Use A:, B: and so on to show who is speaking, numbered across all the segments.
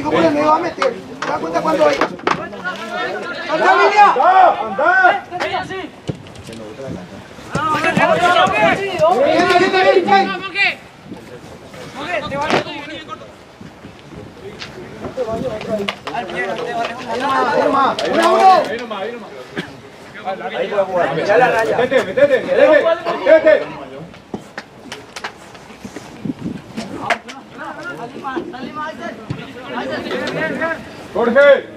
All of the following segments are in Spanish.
A: ¿Cómo me va a meter? ¿Te das cuenta cuando hay? ¡Salta línea!
B: ¡Anda! Ya la raya. Métete. Jorge.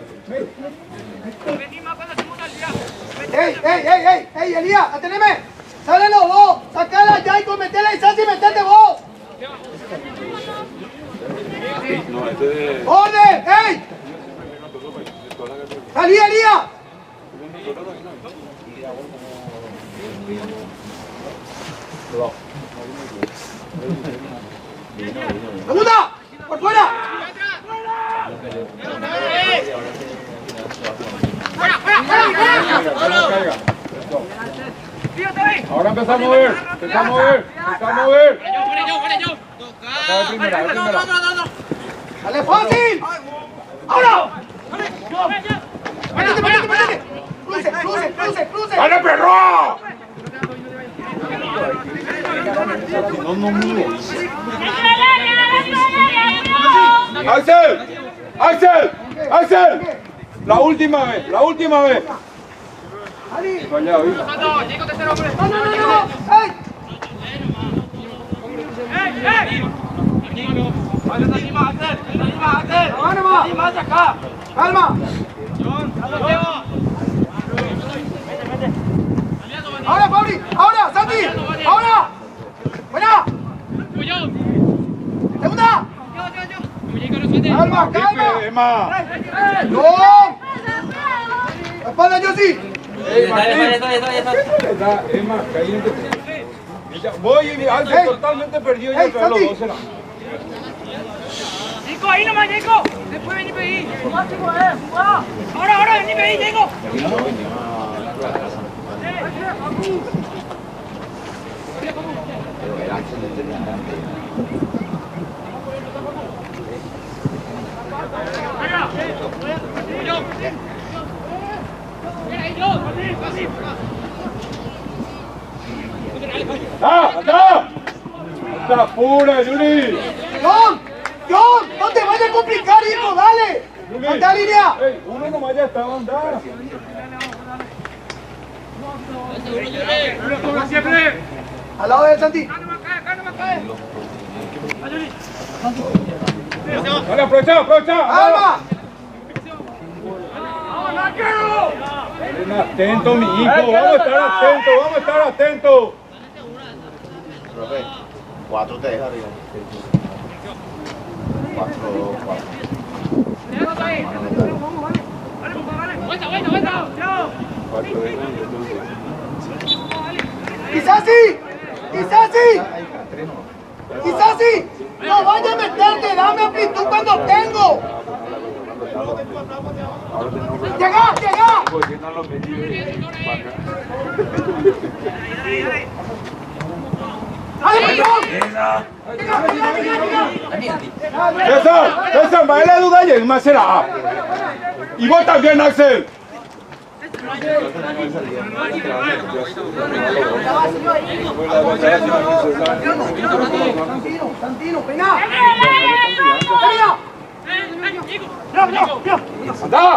A: ¡Ey, Elías! ¡Ateneme! ¡Sálelo vos! ¡Sacala ya y metela y Santi, metete vos! ¡Orden! ¡Ey! ¡Salí, Elías! ¡Segunda! ¡Por fuera!
B: Ahora empezamos a mover.
A: ¡Dale fácil! ¡Ahora! ¡Métete! ¡Cruce!
B: ¡Dale, perro! ¡Axel! La última vez. Vaya,
A: ¡No! ¡Calma! ¡Ahora, Pauli! ¡Ahora, Santi! ¡Ahora! ¡Buena! ¡Segunda! ¡Calma!
B: Emma.
A: ¡No! ¡La espalda, Yossi!
B: Emma, caliente. Voy, Ángel, totalmente perdido ya, pero los dos serán.
C: Nico, ahí nomás, Nico. Después vení pedir. Ahora, vení pedir, Nico.
B: ¡Anda! ¡Está pura, Yuri!
A: ¡John! ¡No te vayas a complicar, hijo! ¡Dale! ¡Anda, línea!
B: Uno nomás ya estaba andando. Siempre.
A: Al lado de Santi.
B: Dale, aprovecha.
A: ¡Calma!
B: Atento, mi hijo. Vamos a estar atentos.
D: Profe, 4 te deja arriba. 4.
A: ¡Quizás sí! ¡No vayas a meterte! ¡Dame amplitud cuando tengo! ¡Llega!
B: Esa, más la duda y el más será. Y vos también, Axel.
A: Santino, pena.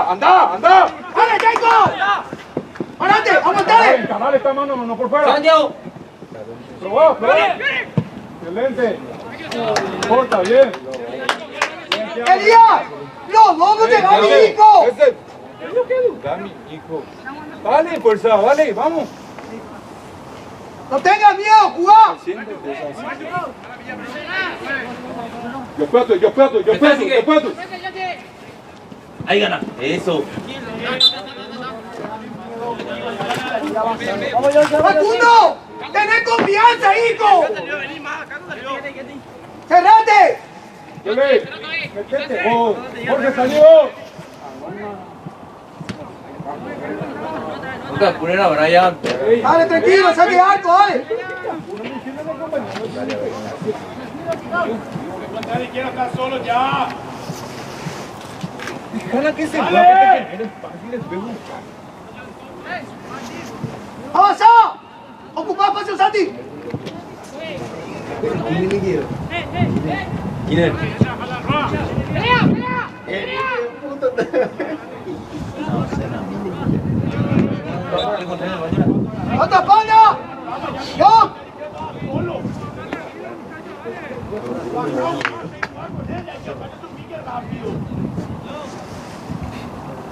B: Anda.
A: ¡Dale, Jacob! ¡Parate! ¡Aguantale!
B: Dale esta mano, no por fuera.
C: Santiago.
B: Probá. Excelente. Corta, bien.
A: ¡Elías! ¡Los dos no te van, mi hijo!
B: Es lo que duda, mi hijo. Dale, fuerza, dale, vamos.
A: ¡No tengas miedo, jugá!
B: Yo puedo.
C: Ahí gana. Eso.
A: ¡Facundo! ¡Tenés confianza, hijo! ¡Cerrate!
B: Metete. Jorge salió.
C: Nunca poner a Brian.
A: Dale, tranquilo, saque alto, dale.
B: Quiero estar solo ya.
C: Déjala que se
B: ¡Dale!
C: eres fácil, les pego un
A: ¡Avanza! ¡Ocupa espacio, Santi!
C: ¿Quién es?
A: ¡Otra España! ¡Yo!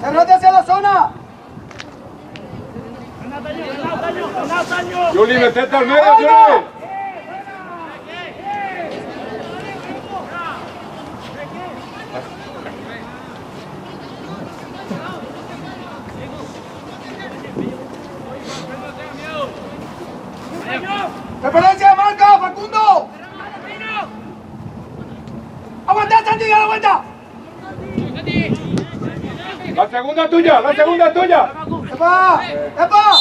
A: ¡Cerrate hacia la zona!
B: Juli, metete al medio, Juli.
A: ¡Referencia de marca, Facundo! ¡Aguanta, Santi, a la vuelta!
B: La segunda tuya, la segunda tuya.
A: ¡Epa! ¡Epa!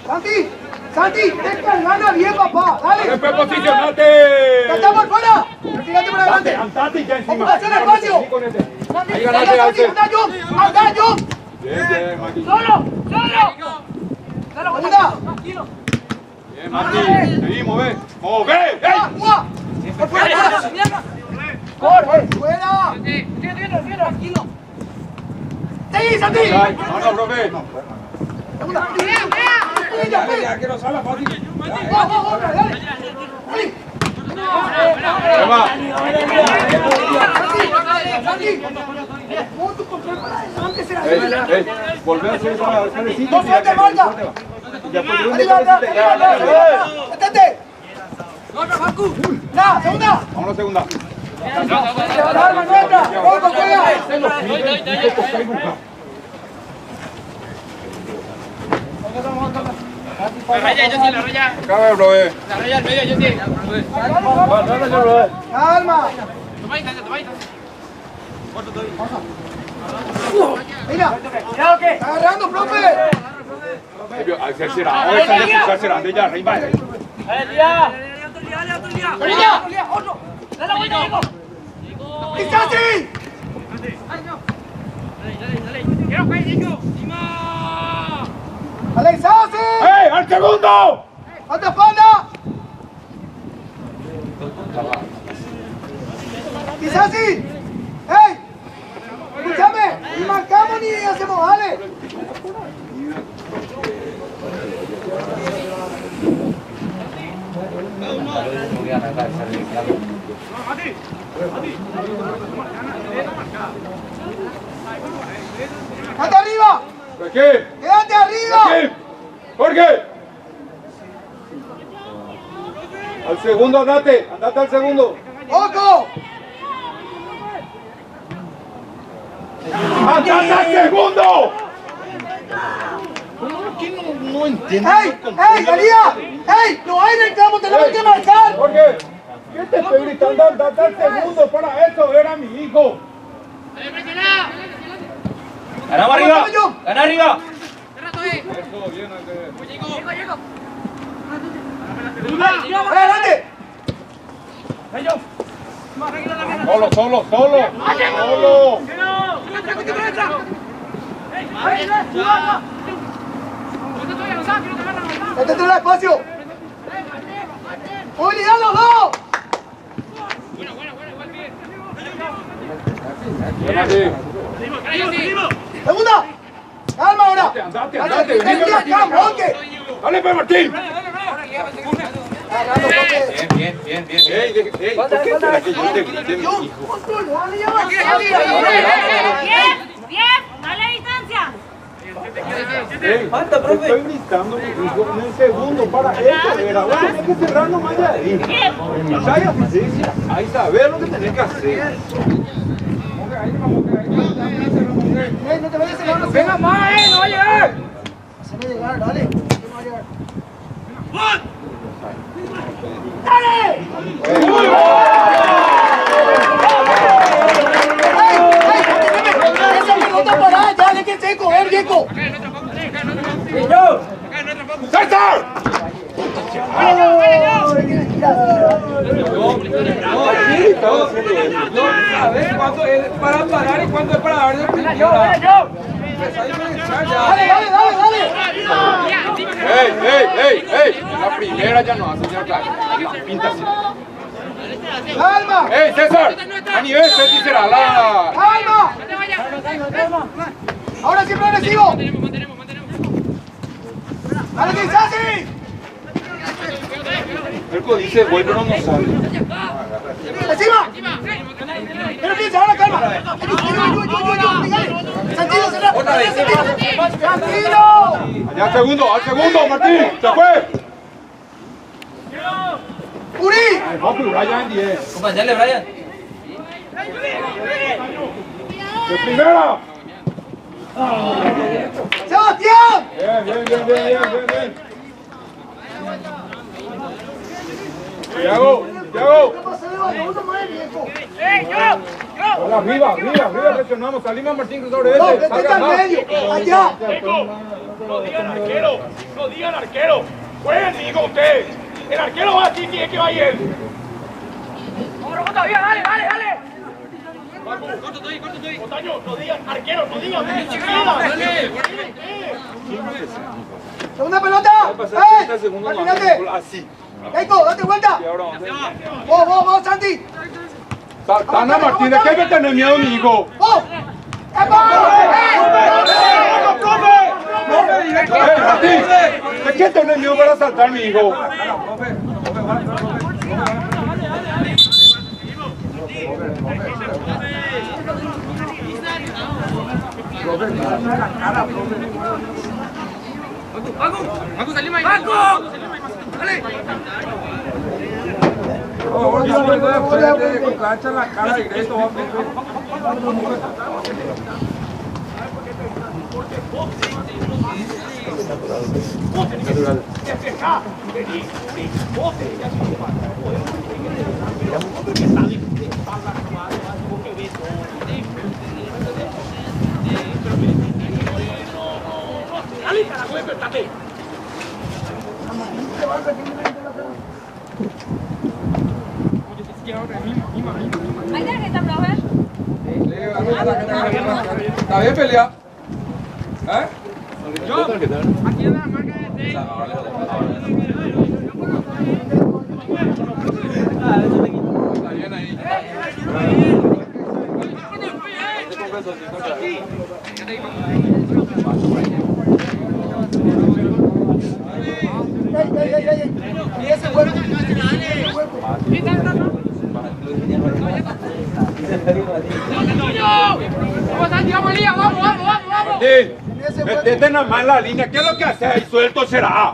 A: ¡Santi! ¡Santi! ¡Descargana bien, papá! ¡Dale!
B: Después posicionate.
A: ¡Ya estamos fuera! ¡Retírate por adelante!
B: Andate ya encima.
A: ¡Ocupación de espacio!
B: Ahí
A: ¡Santi,
B: ganaste, Alce.
A: ¡anda, John! ¡Anda, John!
B: Bien, bien, Mati.
C: ¡Solo!
A: ¡Segunda!
B: Bien, Mati. Seguimos, ve. ¡Move! ¡Ey!
A: ¡Agua! ¡Por fuera! ¡Corre! ¡Fuera!
C: Tranquilo.
A: ¡Sí, Santi!
B: Ay, no, no, profe.
A: ¡Segunda! ¡Ya,
B: que no salga fácil.
A: ¡Otra! ¡Dale! ¡Dale!
B: Eva.
A: ¡Santi! ¡Pon tu control para adelante, será!
B: Volver a hacer esa calecita.
A: ¡No suelte, marca!
B: Ya fue de
A: ¡Arriba, arriba! ¡Métete! ¡Ya, segunda!
B: Vamos a la segunda.
A: ¡Arma nuestra! ¡Gol, juega!
C: La raya.
B: Acaba, profe.
C: La raya al medio, yo sí.
A: ¡Calma! ¡Mira! ¡Está agarrando, profe!
B: Será ya, arriba.
A: ¡Y Santi! ¡Dale, Santi!
B: ¡Ey, al segundo!
A: ¡Otra espalda! ¡Y Santi! ¡Ey! ¡Escúchame! ¡Ni marcamos ni hacemos jale! ¡Quédate arriba!
B: ¿Qué?
A: ¡Quédate arriba!
B: ¿Qué? Jorge. Al segundo, andate al segundo.
A: ¡Ojo!
B: ¡Andate al segundo!
D: No entiendo.
A: ¡Ey! ¡Ey, Elías! ¡Ey! ¡No hay reclamo! ¡Tenemos que marcar!
B: Jorge, ¿qué te estoy gritando? Andate al segundo, para eso era mi hijo.
C: ¡Ganamos arriba! ¡Gana arriba!
B: Eso, bien,
A: ¡Adelante!
B: Solo.
A: ¡Métete en el espacio! ¡Unidad los dos! ¡Segunda! ¡Calma ahora!
B: Andate,
A: ¡Vení acá, Monque!
B: ¡Dale, pues, Martín!
A: Agarrando, profe.
C: Bien.
B: Ey, ¿por qué será que yo te grité, mi hijo?
A: ¡Controlale, ya va!
E: Bien, dale distancia.
B: Ey,
C: Falta, profe.
B: Estoy gritando, mi hijo, en el segundo, para eso era. Vos tenés que cerrar nomás de ahí. ¿Sabes asistencia? Ahí sabes lo que tenés que hacer.
A: ¡Ey, no te vayas a llegar!
C: ¡Venga más, no va a llegar!
A: ¡Haceme llegar, dale! No va a llegar. ¡Ey! ¡Esa pelota parada! ¡Ya, déjense correr, viejo!
B: ¡César!
A: ¡Oh!
B: sabes cuándo es para parar y cuándo es para dar de primera.
A: Dale, dale, dale, dale.
B: ¡Ey! La primera ya no hace, ya claro. La pinta así.
A: Calma.
B: ¡Ey, César! A nivel se dice la
A: Calma. Ahora sí progresivo. Dale, que Sassi.
B: Erco dice, voy, pero no sale.
A: Encima. Pero piensa, ahora calma. Tranquilo, tranquilo.
B: Allá al segundo, Martín, se fue.
A: Uri.
B: Vamos a Brian 10.
C: Acompañale, Brian.
B: De primera.
A: Sebastián.
B: Bien. Thiago.
A: ¿Qué pasa, Leva? Uno más viejo.
B: Arriba, presionamos. Salimos Martín sobre
A: No,
B: ese.
A: que está en medio. Allá.
F: No digan arquero. Jueguen, digo usted. El arquero va así, tiene que va él. Dale. Otaño, no digan arquero, no digan.
A: Segunda pelota. Imagínate.
B: Así.
A: Keiko, date vuelta. Vos, Santi.
B: Tana Martín, ¿de qué me tenés miedo, mi hijo?
A: Vos.
B: Martín, ¿de qué tenés miedo para saltar, mi hijo?
C: Paco, salimos ahí. Dale.
B: Plancha la cara directo.
F: Dale, carajo, despertate.
E: ¿Hay tarjeta, profe?
B: Está bien peleado. ¿Eh?
C: Yo. Aquí en la marca de 6.
B: Está bien ahí.
A: Y ese juego.
C: Vamos.
B: Martín, metete nada más en la línea. ¿Qué es lo que hace ahí? Suelto será.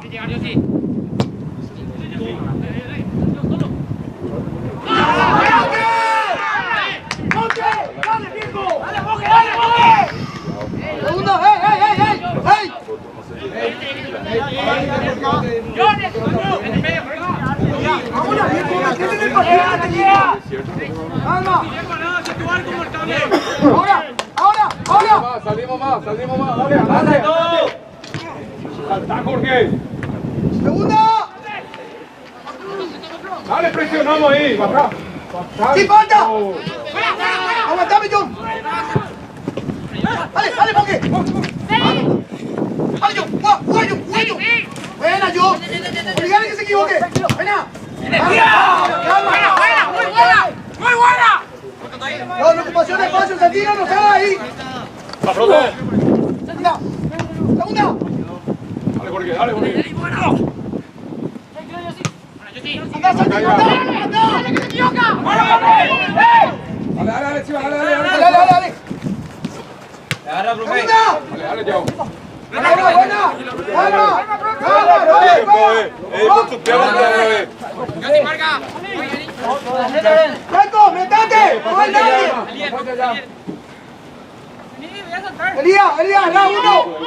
A: Segundo, ¡hey! Ahora, viejo, metete en el partido. Calma. Ahora.
B: Salimos más. Dale. Salta, Jorge.
A: Segunda.
B: Dale, presionamos ahí. Baja.
A: ¡Sí, falta! ¡Aguantame, John! ¡Dale, Jorge! ¡Dale, John! ¡Juega, John! ¡Buena, John! ¡Obligale que se equivoque! ¡Buena!
C: Muy buena.
A: No, la ocupación de espacio, Santino, no salga ahí.
B: Segunda.
A: Segunda.
B: Dale, Jorge.
A: Anda, Santino, anda. ¡Dale, que se equivoca!
B: Dale, Chiva, dale.
A: ¡Dale!
C: Agarra, profe.
A: ¡Segunda!
B: Dale, Thiago.
A: ¡Buena! ¡Calma!
B: Con su pierna,
C: Yo te marca.
A: ¡Franco, metate! ¡No hay nadie! Elías, ¡la uno!
C: Yo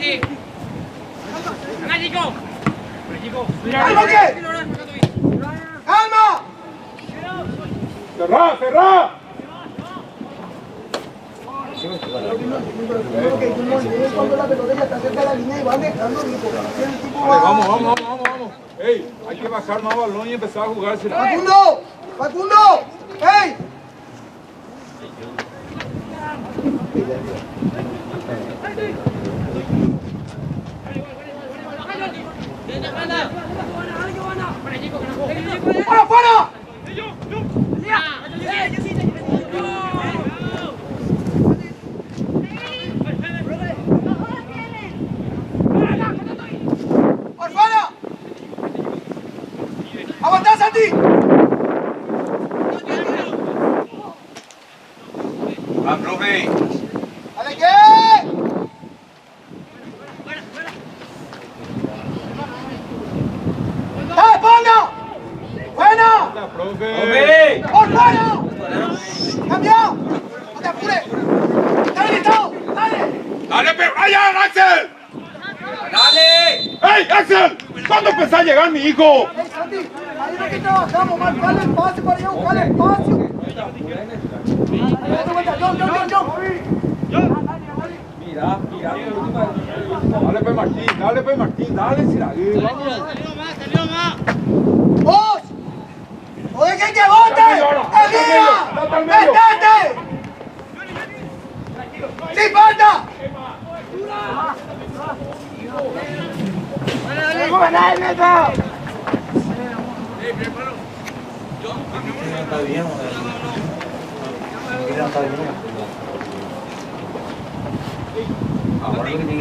C: sí. Venga, chico.
A: ¡Calma, ¿qué? ¡Calma!
B: Cerrá.
A: Cuando la pelota ya está cerca de la línea y van dejando,
B: Vamos. Ey, hay que bajar más balón y empezar a jugársela.
A: ¡Facundo! Facundo, ¡hey! ¡Fuera, fuera! ¡Por fuera! ¡Aguantá, Santi!
B: Va, profe.
A: ¿Dale qué? ¡Banda! ¡Buena!
B: ¡Hola, profe!
A: ¡Por fuera! ¡Cambia! ¡No te apures! ¡Dale, listado! ¡Dale!
F: ¡Dale, Brian, Axel!
C: ¡Dale!
F: ¡Hey, Axel! ¿Cuándo empezó a llegar mi hijo?
A: ¡Ey, Santi! Ahí no que trabajamos, marcale el espacio para allá, buscarle espacio.
B: Dale, pues Martín, dale, Siraguí, vamos.
A: ¡Vos! ¡No dejen que vote! ¡Elías! ¡Métete! ¡Sin falta!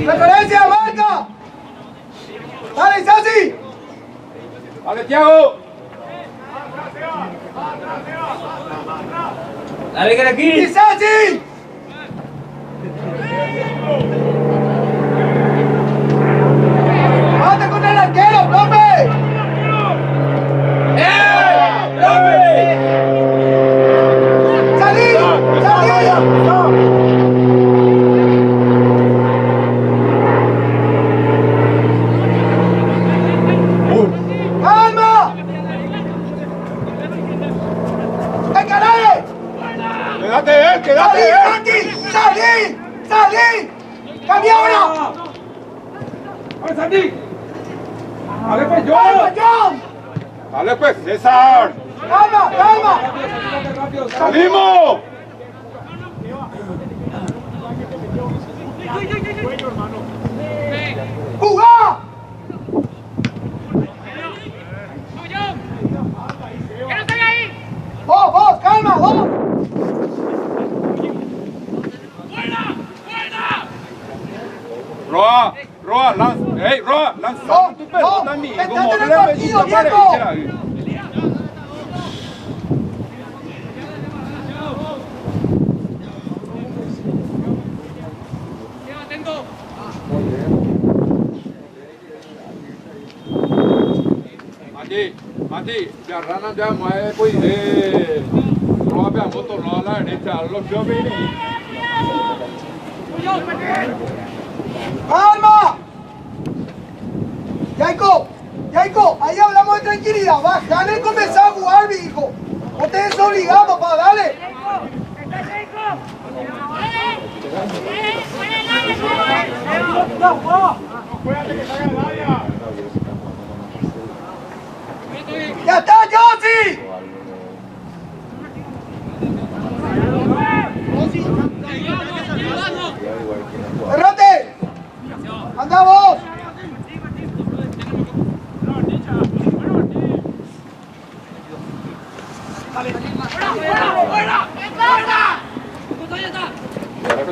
A: ¡Referencia, marca! ¡Dale, Sassi!
B: Dale, Thiago.
C: ¡Dale, que aquí!
A: ¡Y Sassi! ¡Mate con el arquero, profe! ¡Salí! ¡Salí! ¡Calma! ¡Encarale!
B: Quédate,
A: ¡Salí, Santi! ¡Salí! ¡Salí! ¡Cambia ahora!
B: ¡Dale, Santi! ¡Dale, pues,
A: ¡Calma,
B: yo!
A: John!
B: ¡Dale, pues, César!
A: ¡Calma, calma!
B: ¡Salimos!
A: ¡Jugá! ¡Vos, calma, vos!
B: Roa, lanza. ¡Ey, Roa, lanza
A: No,
B: tu pelota,
A: no,
B: amigo!
A: métete
B: Como
A: en el
B: le
A: partido,
B: metiste para
A: Diego.
B: Siraguí. Mati, ya rana ya mueve, pues, Roa, veamos, tornado a la derecha, los yo vine.
A: ¡Calma! Yaiko, ahí hablamos de tranquilidad. Bajale y comenzar a jugar, mi hijo. No te des obligado, papá, dale. ¡Ya está, Josi! ¡Cerrate! ¡Anda vos!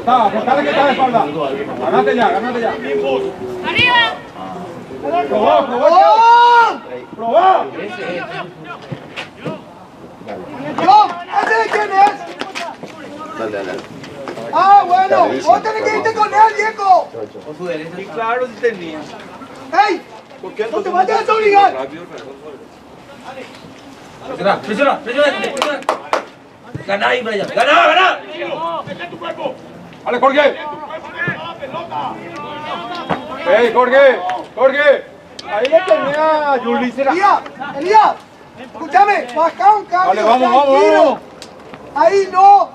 B: Apretale que está de espalda. Ganate ya.
E: ¡Arriba!
B: Probá.
A: ¡Oh! ¡No! ¿Ese de quién es?
D: Dale.
A: Ah, bueno, vos tenés que irte con él, viejo.
B: Y claro, si tenía.
A: ¡Ey! No te vayas a desobligar.
C: Presiona. Ganá ahí, Brian. Ganá.
F: ¡Mete tu cuerpo!
B: Dale, Jorge. ¡Ey, Jorge! Ahí le tenía a Yulín.
A: Elías, escúchame, baja un cambio.
B: Vale, vamos.
A: tranquilo. Ahí no.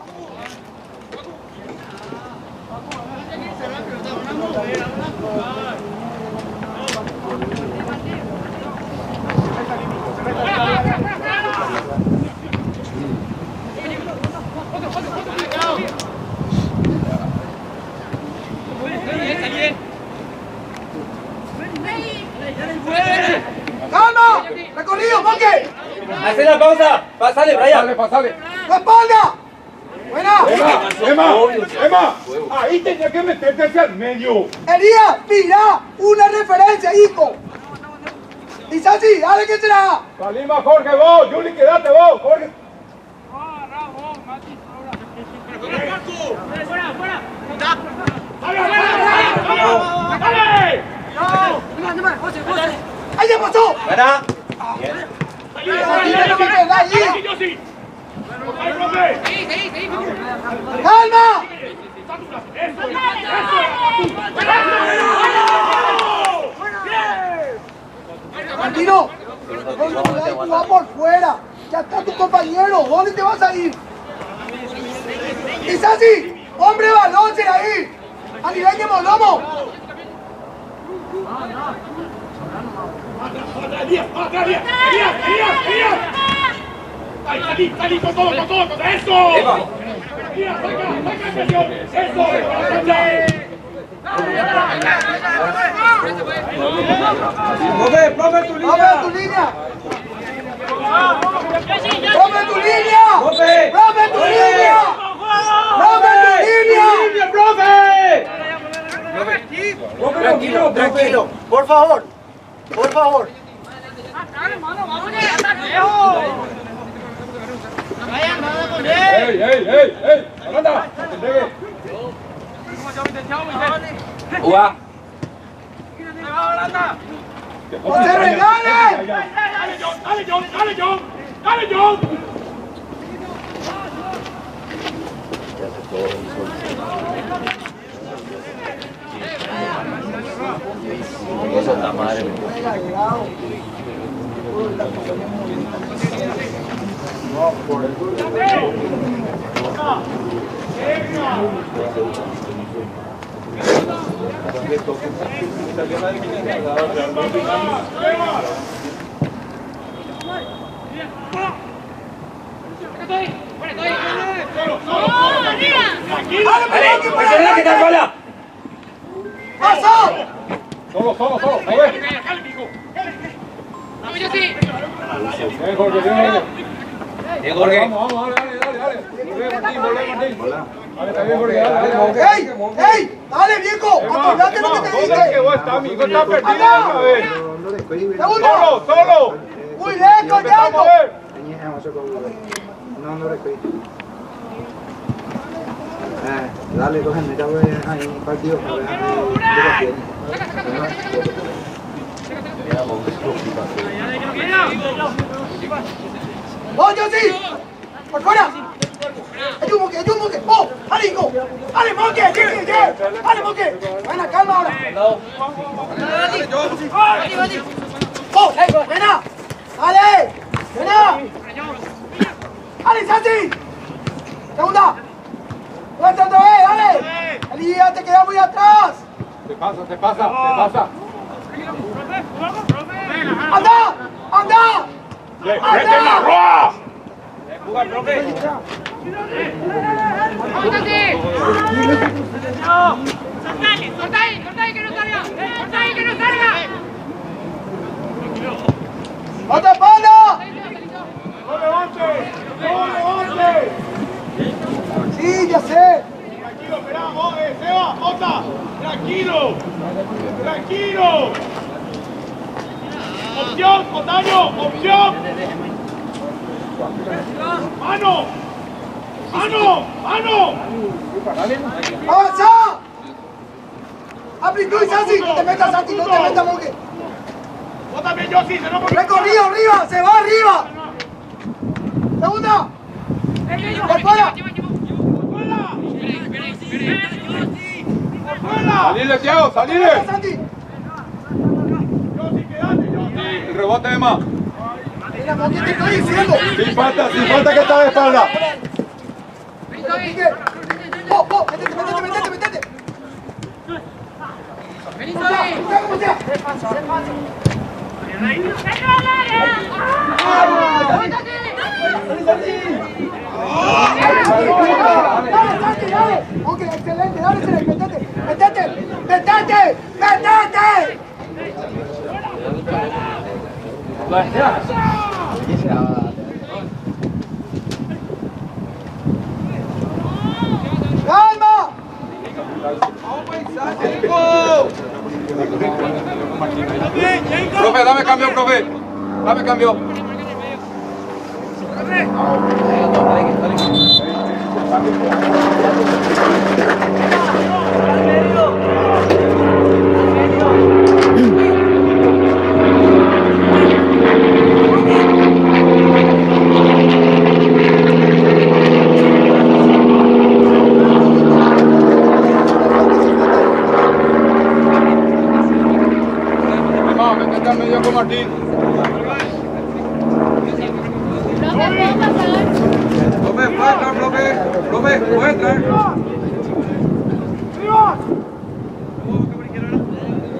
A: Moque.
C: Hace la pausa. Pasale, Brian.
B: Pasale.
A: ¡La espalda! ¡Buena!
B: Emma, ahí tenía que meterte hacia el medio.
A: Elías, mira, una referencia, hijo. Y Sachi, dale que será.
B: Salí más, Jorge, vos. Juli, quédate vos, Jorge.
A: ¡Ahí ya pasó!
C: Gana.
A: ¡Calma! Martino, tú vas por fuera. Ya está tu compañero. ¿Dónde te vas a ir? Isasi, hombre balón, será ahí. A nivel de Molomo.
F: Salí con todo, eso.
B: Profe, tu
A: ¡Profe, tu línea! ¡Profe, tu línea!
C: ¡Profe!
A: ¡Profe, tu línea! ¡Profe, tu línea!
C: ¡Profe! Tranquilo, tranquilo.
A: Por favor, por favor.
B: ¡Ey! ¡Anda!
C: Uva.
A: ¡No se regale!
F: Dale, John.
C: Dale, presiona que está sola.
A: ¡Pasó!
B: Solo, a ver. Bien, Jorge.
C: Bien, Jorge.
B: Vamos, dale. Volvé, Martín. Dale, está bien, Jorge, dale.
A: ¡Ey! ¡Dale, viejo! ¡Acordate lo que te
B: ¿Dónde es que
A: dije!
B: vos estás, amigo? Está perdido otra vez.
A: ¡Segundo!
B: Solo.
A: ¡Muy lejos,
B: Empezamos
A: Yaco!
B: a ver.
G: Dale, cogen, ya voy ahí un partido.
A: ¡Oh, yo sí! ¡Por fuera! ¡Ayúdame! ¡Oh! ¡Ale, hijo! ¡Ale, Moque! ¡Ale, Moque! ¡Buena, calma ahora! ¡Oh! ¡Buena! ¡Ale! ¡Buena! ¡Ale, Santi! ¡Segunda! ¡Vuelta otra vez! ¡Dale! ¡Elías, te queda muy atrás!
B: Te pasa.
A: ¡Anda!
F: ¡Vete la roa!
C: Jugar, profe.
E: Corta ahí, que no salga.
A: ¡Otra pala!
F: ¡No levante!
A: Sí, ya sé.
F: Tranquilo, esperá, vos, Seba, Ota. Tranquilo. Opción, Otaño, opción. Mano.
A: ¡Avanza! ¡Aplicó y Santi! ¡No te metas, Santi! ¡No te metas, Moque!
F: Vos también, yo sí, se no
A: ¡Recorrido arriba! ¡Se va arriba! ¡Segunda! ¡Por fuera!
B: Salile, Thiago, salile.
A: ¡Santi!
B: El rebote de más.
A: Mira, Moque, te estoy diciendo.
B: Sin falta que está de espalda.
A: ¡Oh! ¡Métete! ¡Como sea! ¡Dale, Santi, dale! ¡Ok, excelente! ¡Dale, métete! ¡Calma!
B: Profe, dame cambio, profe. Dame cambio. Vamos, metete al medio con Martín. Profe, puede entrar, profe. Profe, puede entrar.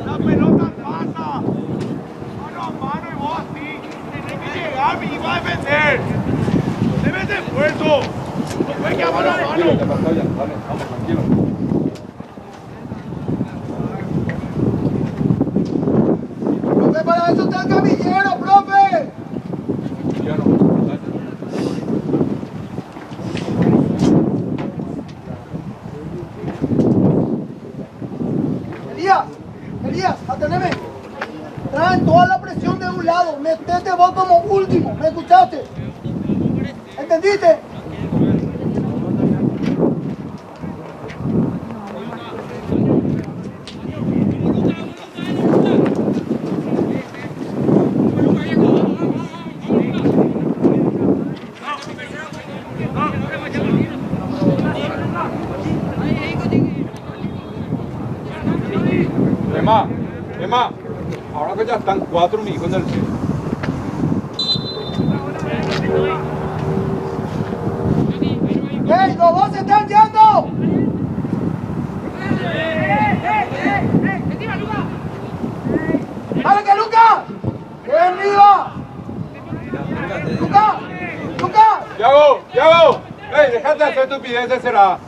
F: La pelota pasa. Mano a mano y vos así. Tenés que llegar y va a defender. Debes de esfuerzo. No puede quedar mano a mano.
B: Tranquilo, te pasó ya. Dale, vamos, tranquilo.
A: Profe, para eso está el camillero, profe.
B: Ya no.
A: Elías, ateneme. Traen toda la presión de un lado. Metete vos como último. ¿Me escuchaste? ¿Entendiste?
B: Emma, ahora que ya están 4 mi hijo en el centro.
A: ¡Ey, los dos se están yendo! ¡Dale que Lucas! ¡Ven, viva! ¡Lucas! ¡Lucas!
B: ¡Yago! ¡Ey, dejate de hacer estupideces, será!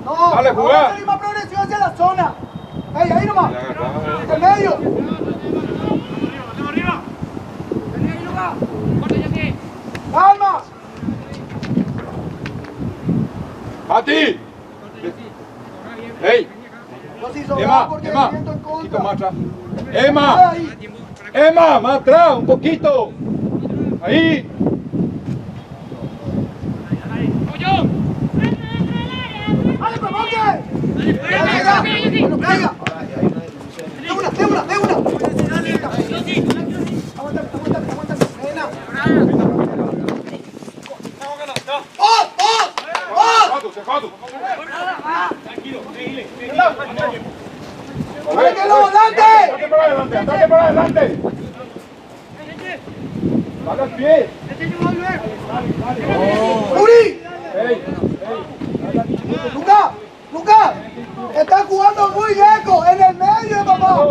A: No,
B: Dale,
A: vamos
B: jugar.
A: a salir más progresivo hacia la zona. ¡Ey, ahí nomás! ¡En medio!
F: Arriba.
A: ¡Calma!
B: ¡A ti! ¡Ey!
A: No se hizo nada
B: Emma,
A: porque
B: Emma,
A: el viento en
B: un poquito
A: contra.
B: más atrás. Emma,
A: Ahí.
B: Emma, más atrás, un poquito. Ahí.
A: ¡Dale, pues, Monte! ¡Bueno, caiga! ¡De una! Aguántame. Nena. ¡Oh!
B: Sefado.
A: ¡Dale que lo volante!
B: Date para adelante. Dale al pie.
A: ¡Uri!
B: Ey.
A: ¡Lucas! ¡Están jugando muy lejos! ¡En el medio, papá!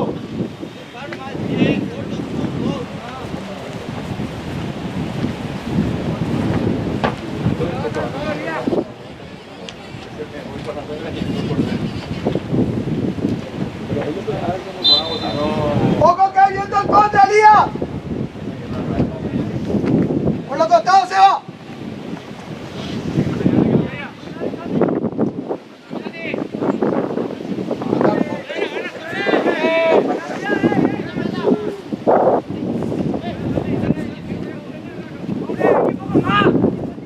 A: ¡Poco que hay viento en contra, Elías! ¡Por los costados se va!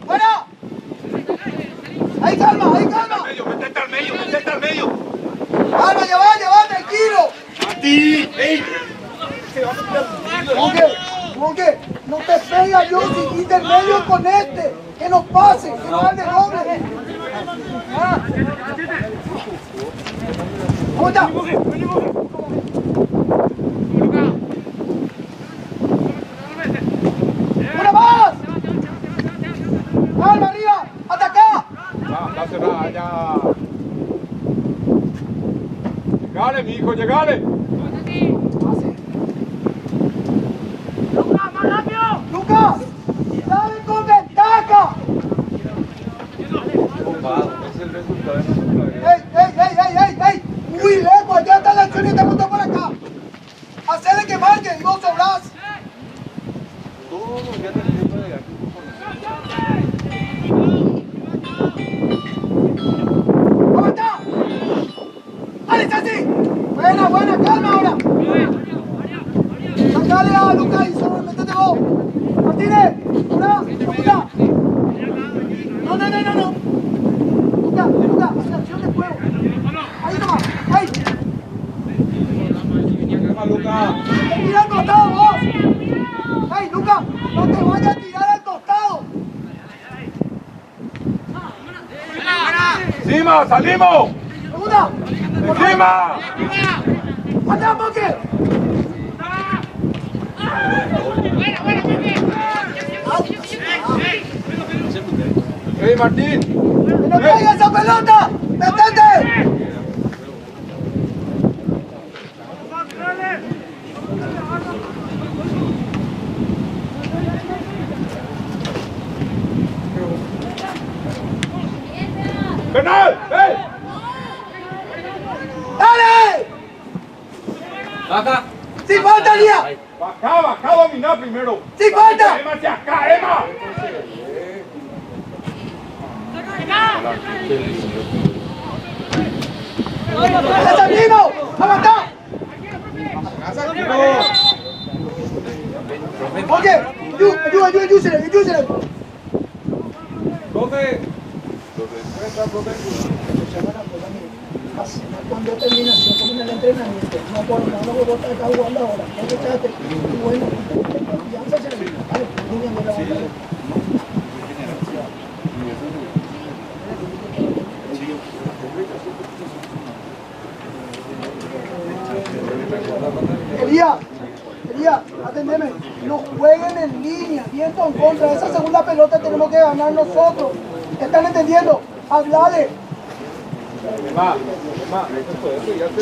A: ¡Fuera! ¡Ahí calma!
F: Metete al medio.
A: ¡Calma, ya va, tranquilo!
F: A ti. ¡Ey!
A: Monque, no te pega yo si intermedio con este, que nos pase, que nos ande doble. ¿Cómo está? ¡Una más! ¡Calma, arriba! ¡Ataca!
B: Dásela allá. Llegale, mi hijo, llegale.
A: ¡Lucas! ¡Dale con ventaja!
B: Es el resultado de nuestra
A: ¡Ey! ¡Muy lejos! Allá está la acción y te apuntó por acá. Hacele que marque y vos sobrás.
B: Todo ya te
A: ¡Aguanta! ¡Ale, Santi! Buena, buena, calma ahora. Sacale a Lucas y solo métete vos. Martínez, una, segunda. No. Lucas, acción de juego. Ahí nomás, ahí. Tira al costado vos. Ay, Lucas, no te vayas a tirar al costado.
B: ¡Encima! ¡Salimos!
A: Segunda.
B: ¡Encima!
A: ¡Atrás, Moque!
B: ¡Ey, Martín!
A: ¡Que no caiga esa pelota! ¡Detente!
B: ¡Penal! ¡Ey!
A: ¡Dale!
C: Baja.
A: ¡Sin falta, Lía!
B: Baja a dominar primero.
A: ¡Sin falta!
B: ¡Emma, hacia acá, Emma!
A: ¡Desafino! ¡Aguanta! Oye, ayúdale.
B: Profe.
A: Cuando termina, se comen el entrenamiento. No por nada, no vos estás jugando ahora. Ya te echaste. Y bueno, confianza se le dio. Vale, niña, me la voy a dar. Elías, atendeme, no jueguen en línea, viento en contra, esa segunda pelota tenemos que ganar nosotros, ¿están entendiendo? Hablale.
B: Emma, eso ya se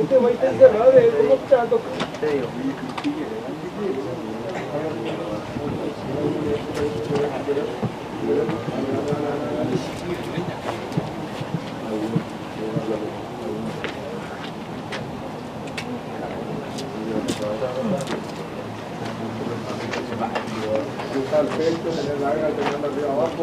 B: este va a estar encerrado de él, ¿cómo tanto? Al pecho, tener larga, tener arriba abajo.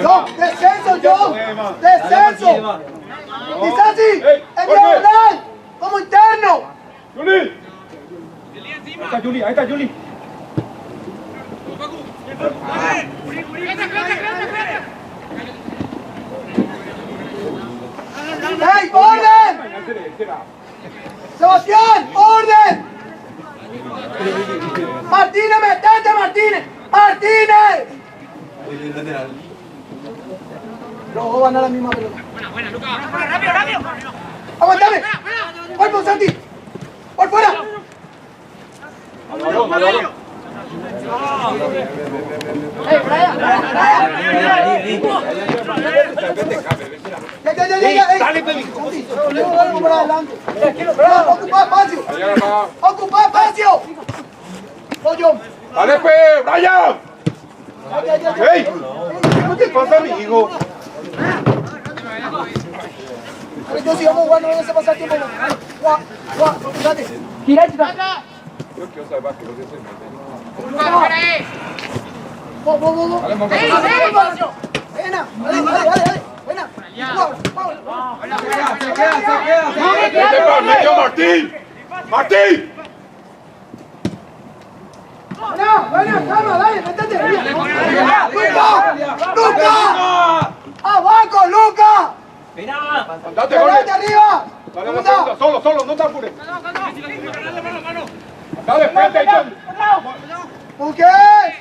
A: ¡No! ¡Descenso, John! ¡Descenso! ¡Quizás sí! ¡En diagonal! ¡Como interno!
B: ¡Juli! Ahí está Juli.
A: ¡Ey, orden! ¡Sebastián, orden! ¡Martínez, metete, Martínez! ¡Martínez! Los dos van a la misma pelota.
E: Buena, Lucas. ¡Rápido!
A: ¡Aguantame! ¡Voy por Santi! ¡Por fuera! ¡Ey, Brian! ¡Ya!
B: Dale, Pepe.
A: Tengo algo para adelante. ¡Ocupa espacio! ¡Ocupa espacio! ¡Oye!
B: ¡Dale, Pepe! ¡Brian! ¡Ey! ¿Qué te pasa, mi hijo?
A: Yo si vamos a jugar, no vamos a pasar tiempo. Fíjate. Gira.
B: Yo quiero saber que los dioses
A: Vos. Buena. Dale. Buena.
B: ¡Medio, Martín! ¡Martín!
A: Buena, calma, dale, métete. ¡Luca! ¡Abajo, Luca!
B: ¡Date,
A: ¡Pelate arriba!
B: Dale la segunda, solo, no te apures. Dale, frente, John.
A: ¿Por qué?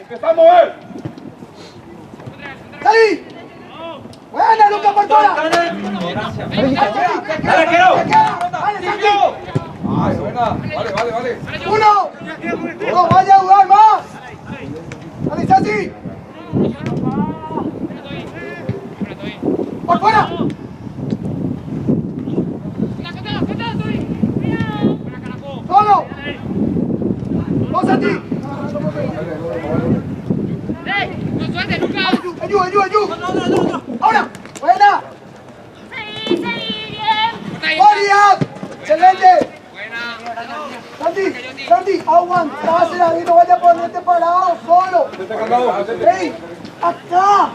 B: Empezamos a mover.
A: ¡Salí! ¡Buena, Luca, por fuera!
C: ¡Dale, quiero!
A: ¡Dale, Santi!
B: Ay, buena. Vale.
A: ¡Uno! ¡No vaya a jugar más! Santi. Ayú. Ahora. Buena. ¡Varias! ¡Excelente! Santi, aguantásela ahí, no vaya a ponerte parado solo. ¡Ey! ¡Acá!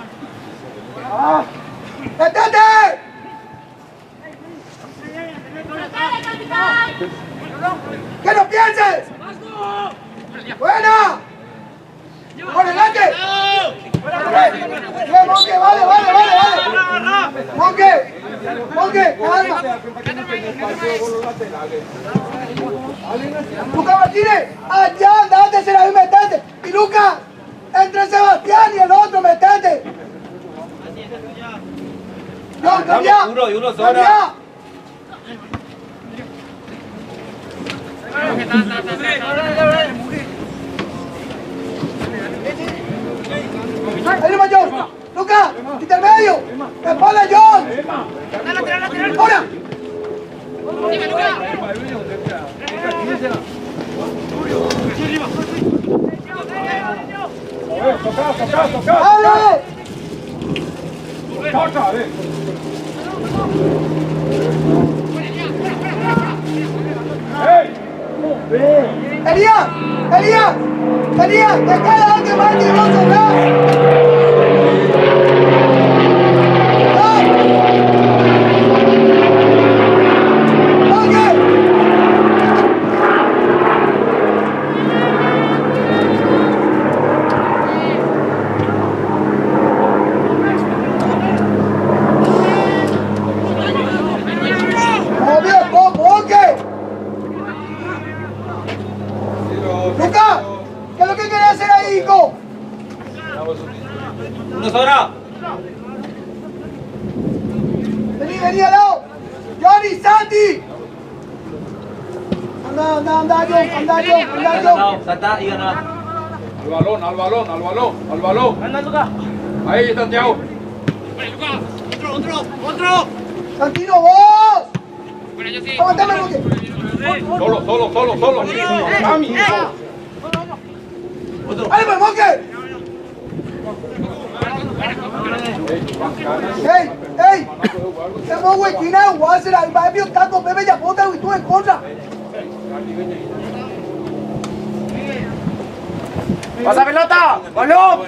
A: ¡Detente! ¡Que no pienses! ¡Buena! ¡Por delante! ¡Bien, Monque! ¡Vale! ¡Monque! ¡Calma! Lucas Martínez, allá andate, será y metete. Y Lucas, entre Sebastián y el otro, metete. No, cambia. Cambia. Ahí mayor. Lucas, intermedio. Espalda, John. Ahora.
B: Toca.
A: ¡Dale!
B: Toca,
A: Elías, te queda alguien más que vos atrás. Lucas, ¿qué es lo que querés hacer ahí, hijo?
C: Uno sobra.
A: Vení al lado. Johnny, Santi. Anda, John.
C: Salta y gana.
B: Al balón.
E: Anda, Lucas.
B: Ahí, Santiago.
E: Otro.
A: Santino, vos.
E: Bueno, yo sí.
A: Aguantame, Luque.
B: Solo. Cami.
A: ¡Dale, pues, Monque! ¡Ey! Estamos huequina, guásela, el barrio está con Pepe Yapota y tú en contra.
E: ¡Pasa pelota! ¡Balón!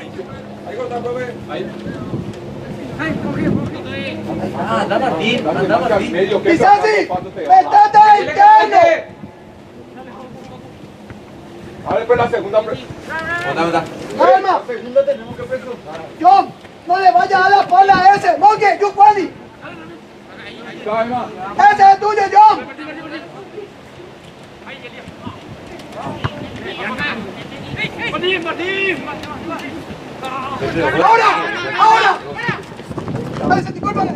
C: Anda Martín.
A: ¡Pisasi! ¡Métate al interno!
B: A ver, pues la segunda.
C: Anda.
A: ¡Calma! John, no le vayas a la espalda a ese. Monque, you Juani. Ese es tuyo, John.
E: Martín.
A: ¡Ahora! ¡Dale, Santi, córtale!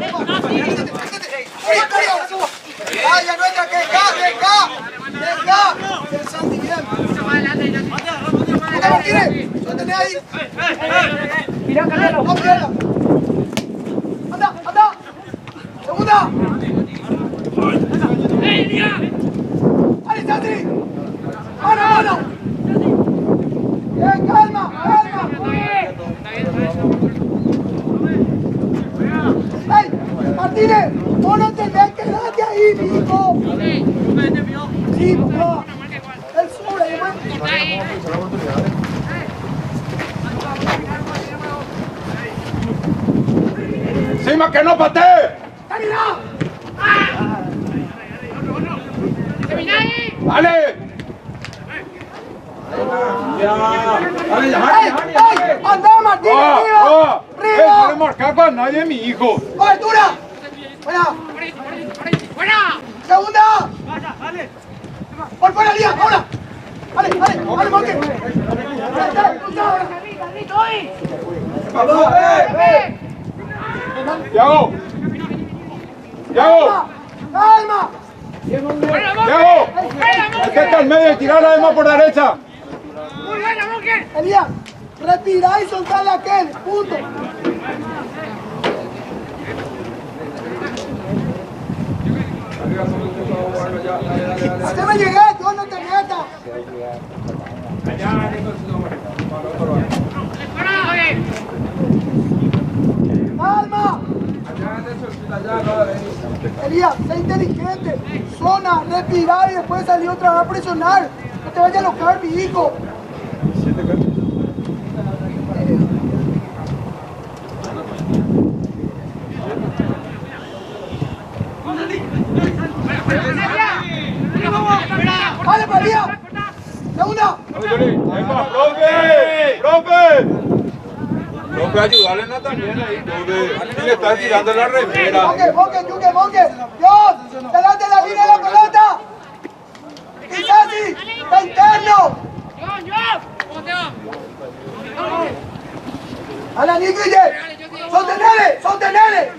A: ¡Vaya nuestra, que acá! ¡El Santi, bien! ¡Lucas Martínez! ¡Suéltame ahí!
E: Mira, Carrero.
A: ¡No pierdas! ¡Anda! ¡Segunda! ¡Dale, Santi! ¡Mano! ¡Bien, calma! ¡Ey! ¡Martínez! ¡Vos no tenés que darte ahí, hijo! Sí, papá. El sobre, hermano.
B: ¡Encima que no patee!
A: ¡Termina!
B: ¡Dale!
A: ¡Ey! ¡Anda, Martínez! ¡Arriba!
B: No le marcar para nadie, mi hijo.
A: ¡Cobertura! ¡Buena! ¡Segunda! ¡Por fuera, Elías! ¡Ahora! ¡Dale, Monque!
B: ¡Tiago!
A: ¡Calma!
B: ¡Tiago! Acércate al medio y tirar además por derecha.
A: Elías, respirá y soltá aquel. Punto. Haceme llegar, yo no te metas. ¡Calma! Elías, sé inteligente. Zona, respirar y después salir otra vez a presionar. No te vayas a alocar, mi hijo. ¡Vale, María! ¡Segunda!
B: ¡Profe! ¡Profe! Profe, ayúdale a Nathaniel ahí, profe. Le está tirando la remera.
A: Monque. Dios, delante de la línea de la pelota. Isasi, está interno. A la Nigrille. Sostenele.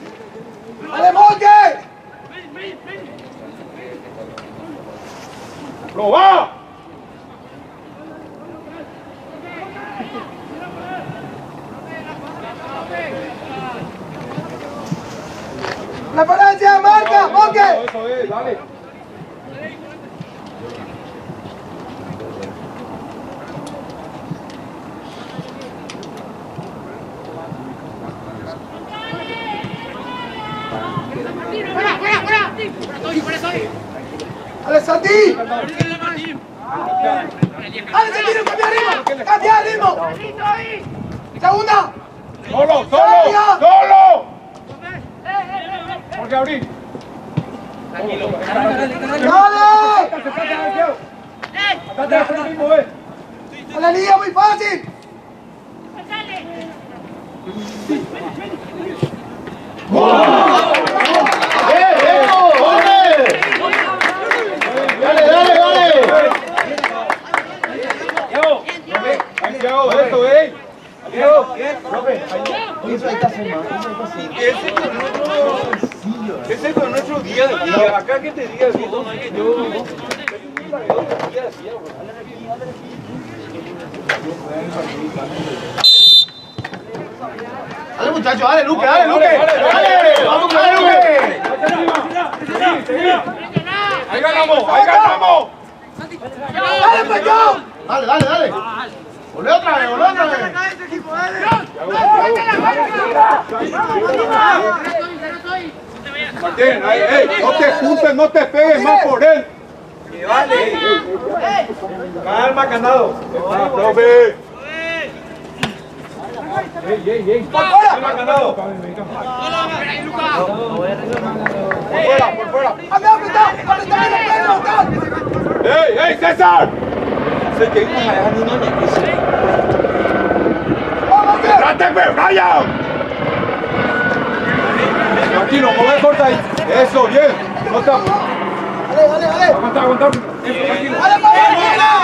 A: ¡Vale, Monque!
B: ¡Lo va!
A: ¡Referencia, marca, Monque!
B: Eso es, dale.
A: ¡Ale, Santi! ¡Ale, Santi, cambia ritmo! ¡Segunda!
B: ¡Solo! Porque abrí.
A: ¡Dale! ¡A la línea muy fácil!
B: Diego, eso, Diego, ese es nuestro día a día. Acá que te diga, no es que yo.
D: Dale, muchachos, dale, Luque. Vamos, dale, Luque.
B: Ahí ganamos.
A: ¡Dale, Pachón!
D: Dale. Volvé otra vez.
B: Martín, no te juntes, no te pegues más por él. Calma, Candado. Profe.
A: ¡Por fuera!
B: Calma, Candado. Por fuera.
A: ¡Apretá!
B: ¡Ey, César! Sé que íbamos a dejar ni una
A: ¡Vamos,
B: ¡Trate, Brian! Tranquilo, mueve corta ahí. Eso, bien. No está.
A: Dale.
B: Aguanta. Tranquilo.
A: ¡Dale, para!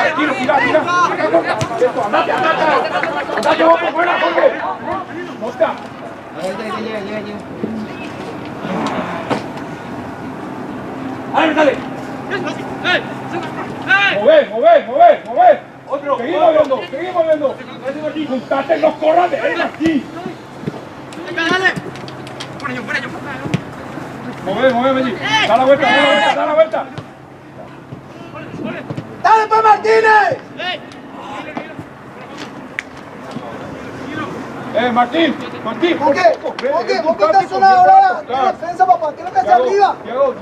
B: Tranquilo, tira. Acá corta. Eso, andate. Andate, vos por fuera, Jorge. No está. Dale. Mover. Otro. Seguimos viendo. Juntate, no corran de él aquí. Mueve, Melli. Da la vuelta.
A: ¡Dale, pues, Martínez!
B: Martín.
A: ¿Por qué estás zona ahora en la defensa, papá? ¿Qué es lo que hace arriba?
B: Diego,